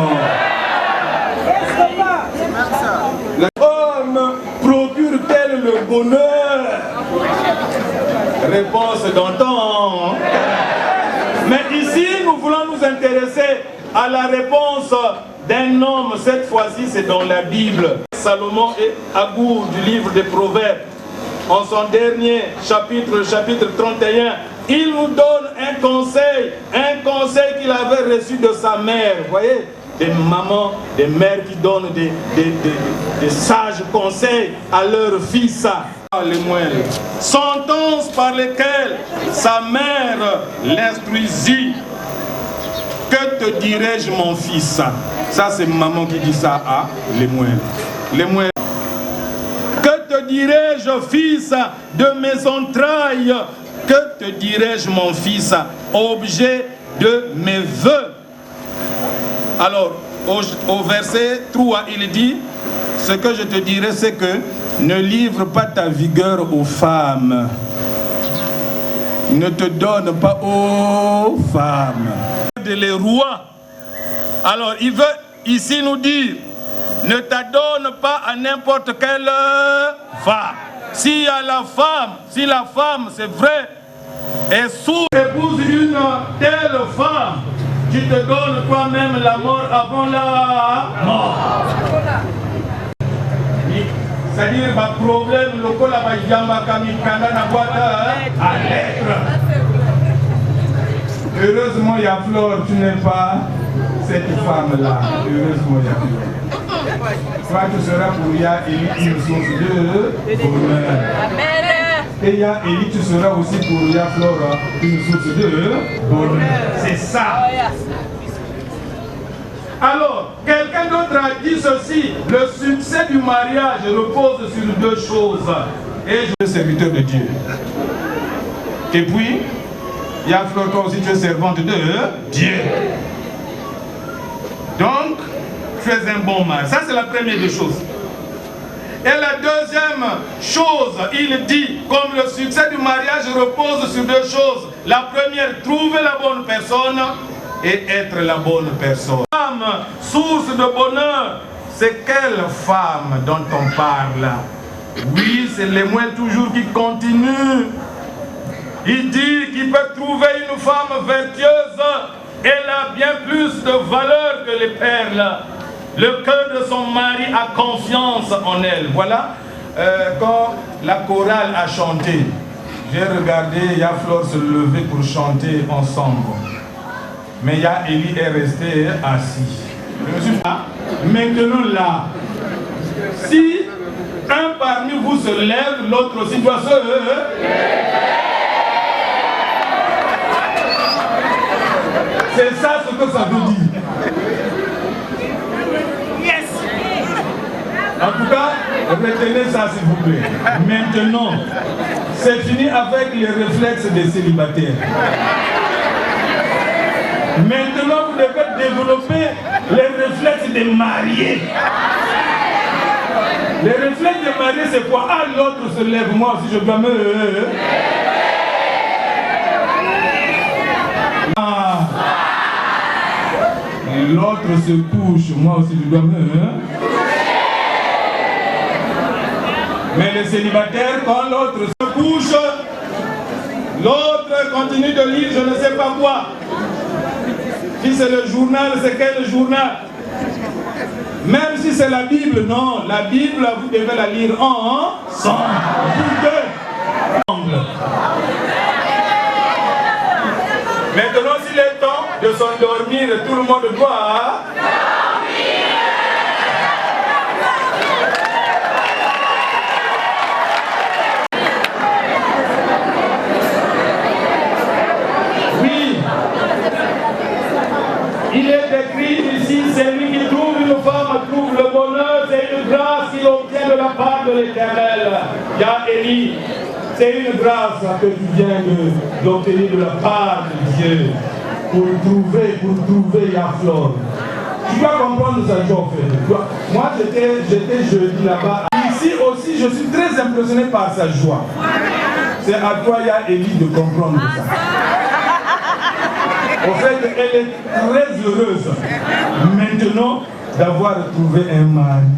L'homme procure-t-elle le bonheur? Réponse d'antan. Mais ici, nous voulons nous intéresser à la réponse d'un homme. Cette fois-ci, c'est dans la Bible. Salomon et Agour du livre des Proverbes. En son dernier chapitre, chapitre 31, il nous donne un conseil qu'il avait reçu de sa mère. Vous voyez, des mamans, des mères qui donnent des sages conseils à leurs fils. Les moelles. Sentences par lesquelles sa mère l'instruisit. Que te dirais-je, mon fils? Ça, c'est maman qui dit ça à les moelles. Les moelles. Que te dirais-je, fils de mes entrailles? Que te dirais-je, mon fils, objet de mes vœux? Alors, au verset 3, il dit, ce que je te dirais, c'est que ne livre pas ta vigueur aux femmes. Ne te donne pas aux femmes. Les rois. Alors, il veut ici nous dire, ne t'adonne pas à n'importe quelle femme. Si la femme, c'est vrai, est sourde, épouse une telle femme, tu te donnes toi-même la mort avant la mort. C'est-à-dire, le problème, le col à Bayamba, Kamikanda, Nabwata, à l'être. Heureusement, il y a Flore, tu n'es pas cette femme-là. Heureusement, il y a Flore. Toi, tu seras pour Ria et une source de bonheur. Et il y a Élie, tu seras aussi pour Yaflora, une source de bonheur. C'est ça. Alors, quelqu'un d'autre a dit ceci: le succès du mariage repose sur deux choses. Et je suis serviteur de Dieu. Et puis, Yaflora, toi aussi tu es servante de Dieu. Donc, tu es un bon mari. Ça, c'est la première des choses. Et la deuxième chose, il dit, comme le succès du mariage repose sur deux choses. La première, trouver la bonne personne et être la bonne personne. Femme, source de bonheur, c'est quelle femme dont on parle? Oui, c'est l'émoine toujours qui continue. Il dit qu'il peut trouver une femme vertueuse. Elle a bien plus de valeur que les perles. Le cœur de son mari a confiance en elle. Voilà, quand la chorale a chanté, j'ai regardé Yaflor se lever pour chanter ensemble. Mais Élie est resté assis. Je me suis dit, maintenant là, si un parmi vous se lève, l'autre aussi doit se lever. C'est ça ce que ça veut dire. Yes. En tout cas, retenez ça s'il vous plaît. Maintenant, c'est fini avec les réflexes des célibataires. Maintenant, vous devez développer les réflexes des mariés. Les réflexes des mariés, c'est quoi? Ah, l'autre se lève, moi aussi je dois me... Ah. L'autre se couche, moi aussi je dois me... Mais les célibataires, quand l'autre se couche, l'autre continue de lire je ne sais pas quoi. Si c'est le journal, c'est quel journal? Même si c'est la Bible, non. La Bible, vous devez la lire ensemble. Maintenant, s'il est temps de s'endormir, tout le monde doit... Oui. Il est écrit ici, celui qui trouve une femme trouve le bonheur, c'est une grâce qu'il obtient de la part de l'Éternel. Élie, c'est une grâce que tu viens d'obtenir de la part de Dieu pour trouver Yaflor. Tu dois comprendre ça, Joffre. Moi, j'étais jeudi là-bas. Ici aussi, je suis très impressionné par sa joie. C'est à toi, Élie, de comprendre ça. Au fait, elle est très heureuse maintenant d'avoir trouvé un mari.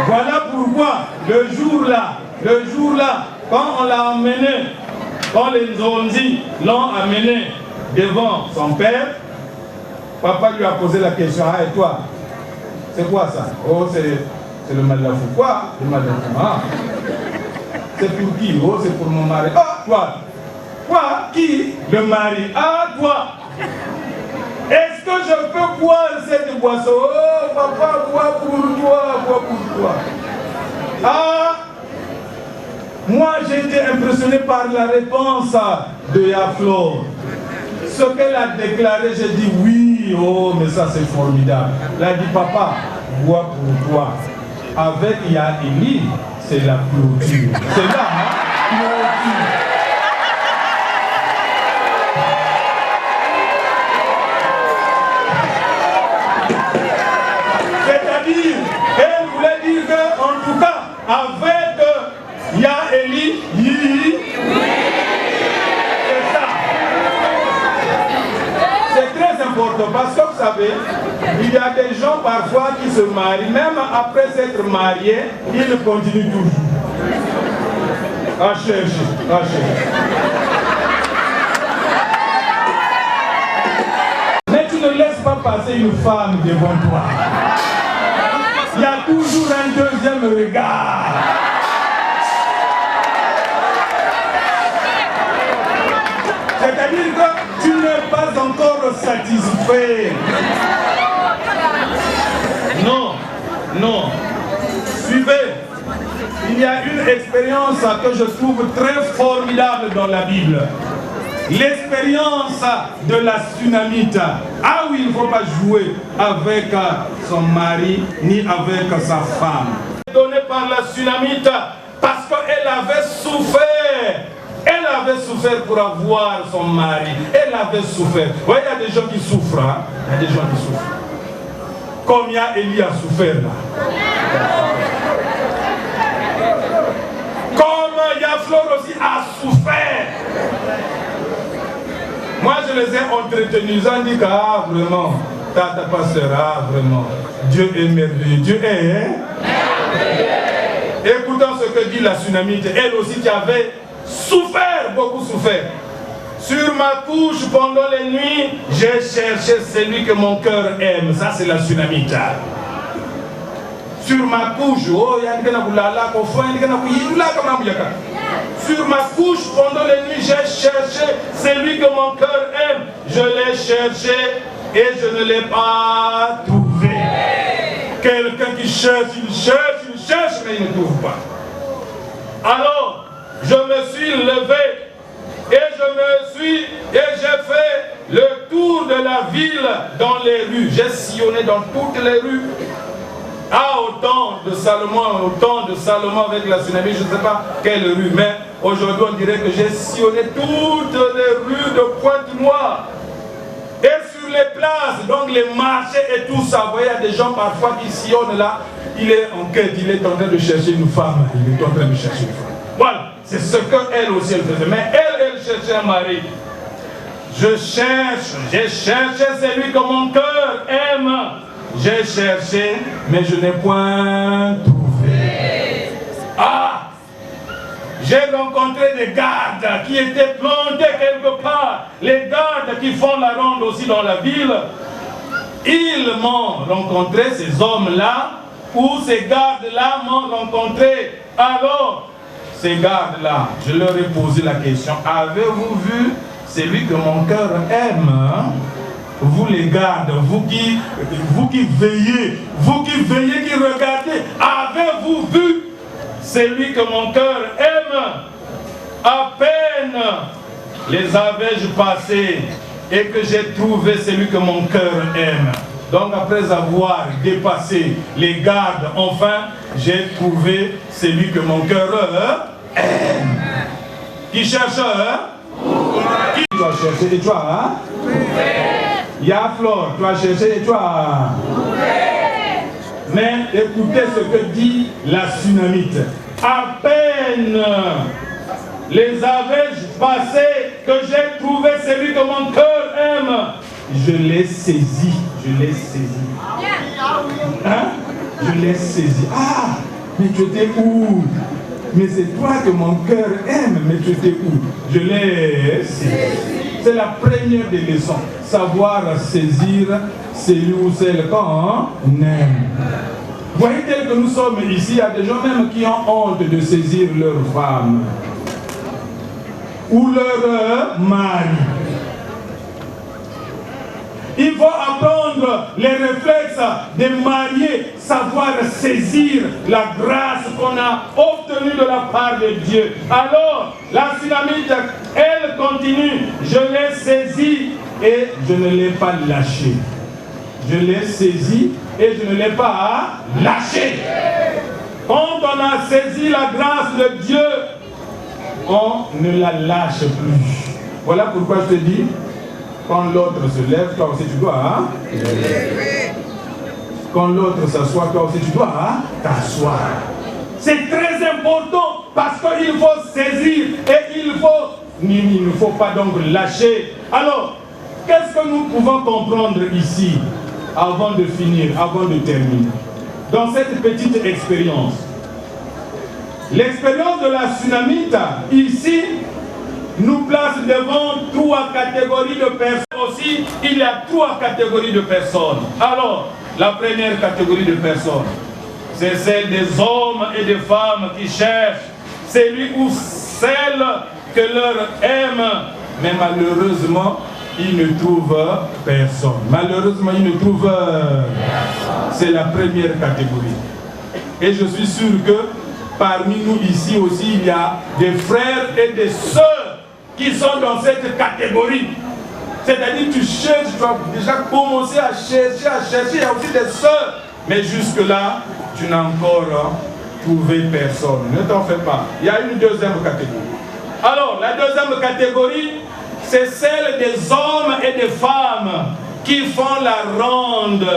Voilà pourquoi le jour là, quand on l'a emmené, quand les Nzonzi l'ont amené devant son père, papa lui a posé la question, ah et toi, c'est quoi ça? Oh, c'est le Malafou. Quoi? Le Malafou. Ah. C'est pour qui? Oh, c'est pour mon mari. Ah, toi. Quoi? Qui? Le mari. Ah, toi. Est-ce que je peux boire cette boisson? Oh, papa, bois pour toi, bois pour toi. Ah, moi j'ai été impressionné par la réponse de Yaflor. Ce qu'elle a déclaré, j'ai dit oui, oh, mais ça c'est formidable. Elle a dit, papa, bois pour toi. Avec Élie, c'est la clôture. C'est là, hein? Clôture. C'est-à-dire, elle voulait dire que, en tout cas, avec Élie, c'est ça. C'est très important parce que vous savez, il y a des gens parfois qui se marient, même après s'être mariés, ils continuent toujours à chercher, Mais tu ne laisses pas passer une femme devant toi. Il y a toujours un deuxième regard. C'est-à-dire que tu n'es pas encore satisfait. Non. Suivez. il y a une expérience que je trouve très formidable dans la Bible. L'expérience de la Sunamite. Ah oui, il ne faut pas jouer avec son mari ni avec sa femme. Donnée par la Sunamite parce qu'elle avait souffert. Elle avait souffert pour avoir son mari. Elle avait souffert. Vous voyez, il y a des gens qui souffrent. Hein? Il y a des gens qui souffrent. Combien Élie a souffert là? Comme Yaflor aussi a souffert. Moi je les ai entretenus. Ils ont dit que vraiment, ta pasteur, vraiment, Dieu est merveilleux. Dieu est. Hein? Écoutons ce que dit la Sunamite. Elle aussi qui avait souffert, beaucoup souffert. Sur ma couche pendant les nuits, j'ai cherché celui que mon cœur aime. Ça c'est la Sunamite. Sur ma couche, sur ma couche pendant les nuits, j'ai cherché celui que mon cœur aime. Je l'ai cherché et je ne l'ai pas trouvé. Quelqu'un qui cherche, il cherche, mais il ne trouve pas. Alors, je me suis levé et j'ai fait le tour de la ville dans les rues. J'ai sillonné dans toutes les rues. Ah, au temps de Salomon avec la Sunamite, je ne sais pas quelle rue, mais aujourd'hui on dirait que j'ai sillonné toutes les rues de Pointe-Noire. Et sur les places, donc les marchés et tout ça, vous voyez, il y a des gens parfois qui sillonnent là, il est en quête, il est en train de chercher une femme, il est en train de chercher une femme. Voilà, c'est ce qu'elle aussi elle faisait, mais elle cherchait un mari. J'ai cherché celui que mon cœur aime. J'ai cherché, mais je n'ai point trouvé. Ah! J'ai rencontré des gardes qui étaient plantés quelque part. Les gardes qui font la ronde aussi dans la ville. Ils m'ont rencontré, ces hommes-là, ou ces gardes-là m'ont rencontré. Alors, ces gardes-là, je leur ai posé la question. Avez-vous vu celui que mon cœur aime? Vous les gardes, vous qui veillez, qui regardez, avez-vous vu celui que mon cœur aime? À peine les avais-je passés et que j'ai trouvé celui que mon cœur aime. Donc après avoir dépassé les gardes, enfin, j'ai trouvé celui que mon cœur aime. Qui cherche? Qui doit chercher? Et toi, hein? Yaflor, tu as cherché et toi. Mais écoutez ce que dit la Sunamite. À peine les avais-je passés que j'ai trouvé celui que mon cœur aime. Je l'ai saisi. Hein? Je l'ai saisi. Ah, mais tu étais où? Mais c'est toi que mon cœur aime, mais tu étais où? Je l'ai saisi. C'est la première des leçons. Savoir saisir celui ou celle qu'on aime. Vous voyez, tel que nous sommes ici, il y a des gens même qui ont honte de saisir leur femme ou leur mari. Il faut apprendre les réflexes des mariés, savoir saisir la grâce qu'on a obtenue de la part de Dieu. Alors, la Sunamite, elle continue. Je l'ai saisi et je ne l'ai pas lâché. Je l'ai saisi et je ne l'ai pas lâché. Quand on a saisi la grâce de Dieu, on ne la lâche plus. Voilà pourquoi je te dis, quand l'autre se lève, toi aussi tu dois. Hein? Quand l'autre s'assoit, toi aussi tu dois t'asseoir. C'est très important parce qu'il faut saisir et il ne faut pas donc lâcher. Alors, qu'est-ce que nous pouvons comprendre ici avant de finir, avant de terminer? Dans cette petite expérience, l'expérience de la Sunamite ici nous place devant trois catégories de personnes. Aussi, il y a trois catégories de personnes. Alors, la première catégorie de personnes, c'est celle des hommes et des femmes qui cherchent celui ou celle que leur aime, mais malheureusement, ils ne trouvent personne. Malheureusement, ils ne trouvent... C'est la première catégorie. Et je suis sûr que parmi nous ici aussi, il y a des frères et des sœurs qui sont dans cette catégorie. C'est-à-dire tu cherches, tu as déjà commencé à chercher, il y a aussi des sœurs. Mais jusque-là, tu n'as encore trouvé personne. Ne t'en fais pas. Il y a une deuxième catégorie. Alors, la deuxième catégorie, c'est celle des hommes et des femmes qui font la ronde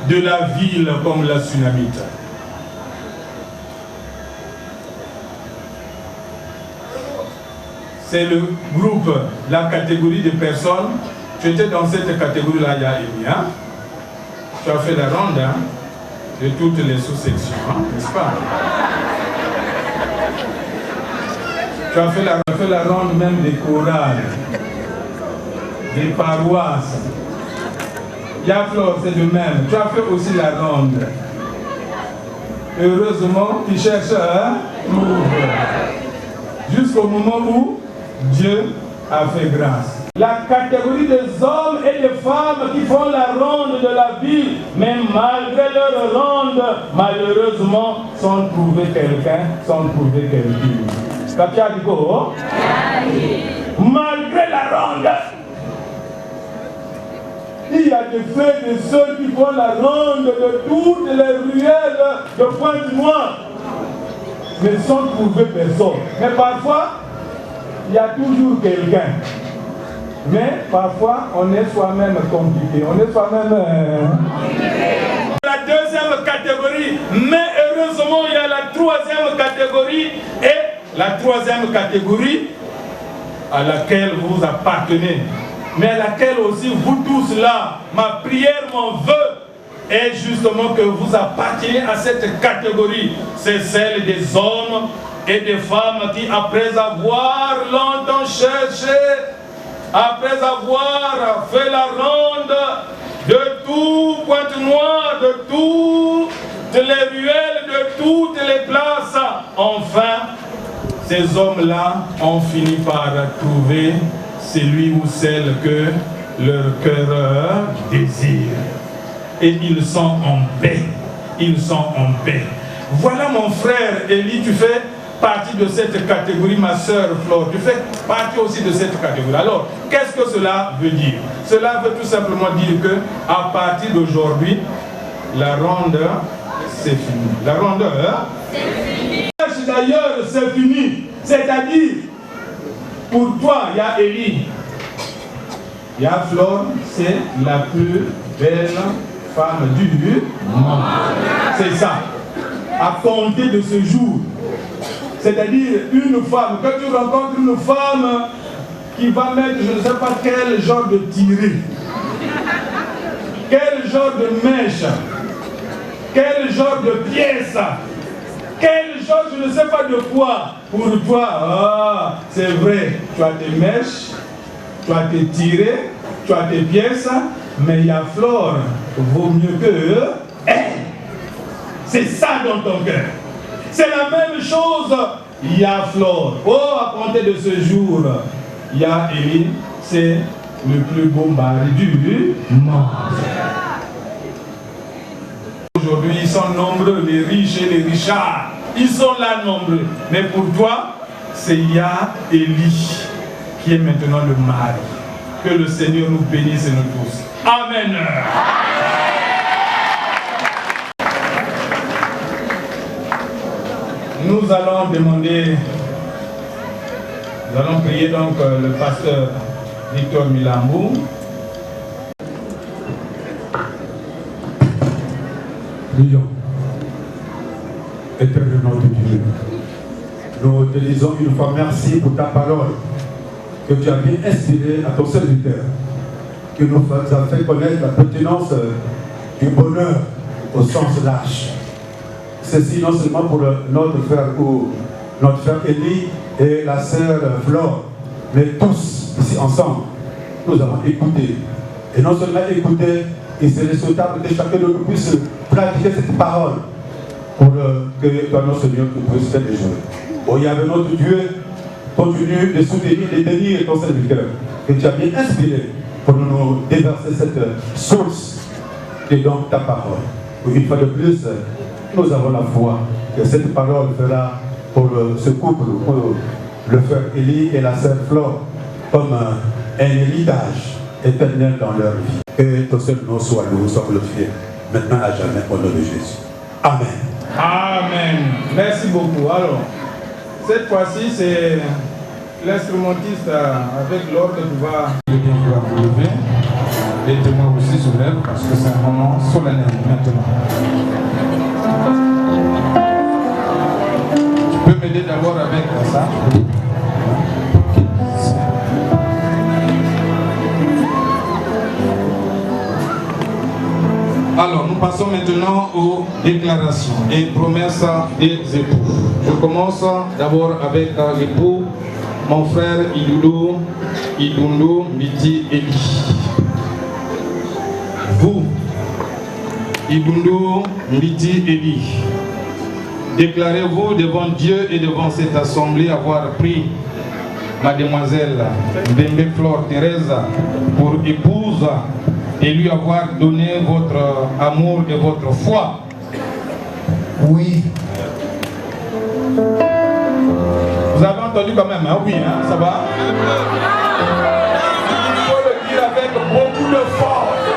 de la ville comme la Sunamite. C'est le groupe, la catégorie de personnes. Tu étais dans cette catégorie-là, il y a Elia. Tu as fait la ronde de toutes les sous-sections, n'est-ce pas? Tu as fait la ronde même des chorales, des paroisses. Yaflor, c'est de même. Tu as fait aussi la ronde. Heureusement, tu cherches un trouve. Jusqu'au moment où Dieu a fait grâce. La catégorie des hommes et des femmes qui font la ronde de la ville, mais malgré leur ronde, malheureusement, sans trouver quelqu'un, sans trouver quelqu'une. Malgré la ronde, il y a des frères et des sœurs qui font la ronde de toutes les ruelles de Pointe-Noire, mais sans trouver personne. Mais parfois, il y a toujours quelqu'un. Mais parfois, on est soi-même compliqué. On est soi-même... La deuxième catégorie, mais heureusement, il y a la troisième catégorie. Et la troisième catégorie à laquelle vous appartenez, mais à laquelle aussi vous tous là, ma prière, mon vœu, est justement que vous appartenez à cette catégorie. C'est celle des hommes et des femmes qui, après avoir longtemps cherché, après avoir fait la ronde de tout Pointe-Noire, de toutes les ruelles, de toutes les places, enfin, ces hommes-là ont fini par trouver celui ou celle que leur cœur désire. Et ils sont en paix. Ils sont en paix. Voilà mon frère Élie, tu fais partie de cette catégorie, ma soeur Flore, tu fais partie aussi de cette catégorie. Alors, qu'est-ce que cela veut dire? Cela veut tout simplement dire que à partir d'aujourd'hui, la rondeur, c'est fini. La rondeur, c'est fini. D'ailleurs, c'est fini. C'est-à-dire, pour toi, il y a Élie. Il y a Flore, c'est la plus belle femme du monde. C'est ça. À compter de ce jour. C'est-à-dire une femme, quand tu rencontres une femme qui va mettre, je ne sais pas quel genre de tiré, quel genre de mèche, quel genre de pièce, quel genre, je ne sais pas de quoi, pour toi, ah, c'est vrai, tu as tes mèches, tu as tes tirés, tu as tes pièces, mais il y a Flore, vaut mieux que elle. C'est ça dans ton cœur. C'est la même chose, il y a Flore. Oh, à compter de ce jour, il y a Élie, c'est le plus beau mari du monde. Aujourd'hui, ils sont nombreux, les riches et les richards. Ils sont là nombreux. Mais pour toi, c'est Ya Élie qui est maintenant le mari. Que le Seigneur nous bénisse et nous tous. Amen. Nous allons demander, nous allons prier donc le pasteur Victor Milambou. Prions. Éternel notre Dieu, nous te disons une fois merci pour ta parole que tu as bien inspirée à ton serviteur, qui nous a fait connaître la pertinence du bonheur au sens large. Ceci non seulement pour notre frère Élie et la sœur Flore, mais tous ici ensemble, nous avons écouté. Et non seulement écouté, il serait souhaitable que chacun de nous puisse pratiquer cette parole pour que toi, notre Seigneur, nous puissions faire des jours. Oh, il y avait notre Dieu, continue de soutenir et de bénir ton serviteur, que tu as bien inspiré pour nous déverser cette source qui est donc ta parole. Une fois de plus, nous avons la foi que cette parole fera pour ce couple, pour le frère Élie et la sœur Flore, comme un héritage éternel dans leur vie. Que ton seul nom soit loué, soit glorifié, maintenant à jamais, au nom de Jésus. Amen. Amen. Merci beaucoup. Alors, cette fois-ci, c'est l'instrumentiste avec l'ordre qui va... Je vais bien vouloir vous lever. Les témoins aussi se lèvent parce que c'est un moment solennel maintenant. Tu peux m'aider d'abord avec ça? Alors, nous passons maintenant aux déclarations et promesses des époux. Je commence d'abord avec l'époux, mon frère Idundu Mbiti Eli. Vous, Idundu Mbiti Eli, déclarez-vous devant Dieu et devant cette assemblée avoir pris mademoiselle Mbembe Flore Thérèse pour épouse et lui avoir donné votre amour et votre foi? Oui. Vous avez entendu quand même, hein? Oui, hein? Ça va? Il faut le dire avec beaucoup de force.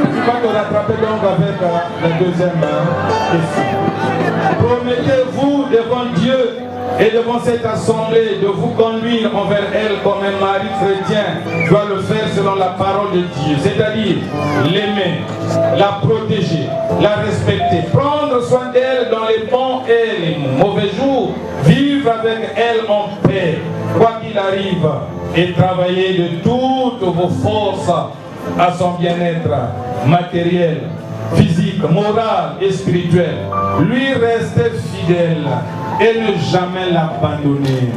Tu vas te rattraper donc avec la deuxième question. Promettez-vous devant Dieu et devant cette assemblée de vous conduire envers elle comme un mari chrétien doit le faire selon la parole de Dieu, c'est-à-dire l'aimer, la protéger, la respecter, prendre soin d'elle dans les bons et les mauvais jours, vivre avec elle en paix, quoi qu'il arrive, et travailler de toutes vos forces à son bien-être matériel, physique, moral et spirituel. Lui rester fidèle et ne jamais l'abandonner,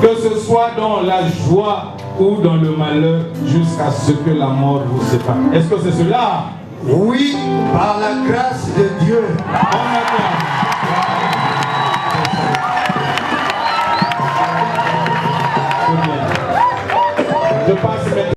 que ce soit dans la joie ou dans le malheur, jusqu'à ce que la mort vous sépare. Est-ce que c'est cela? Oui, par la grâce de Dieu. Je passe maintenant.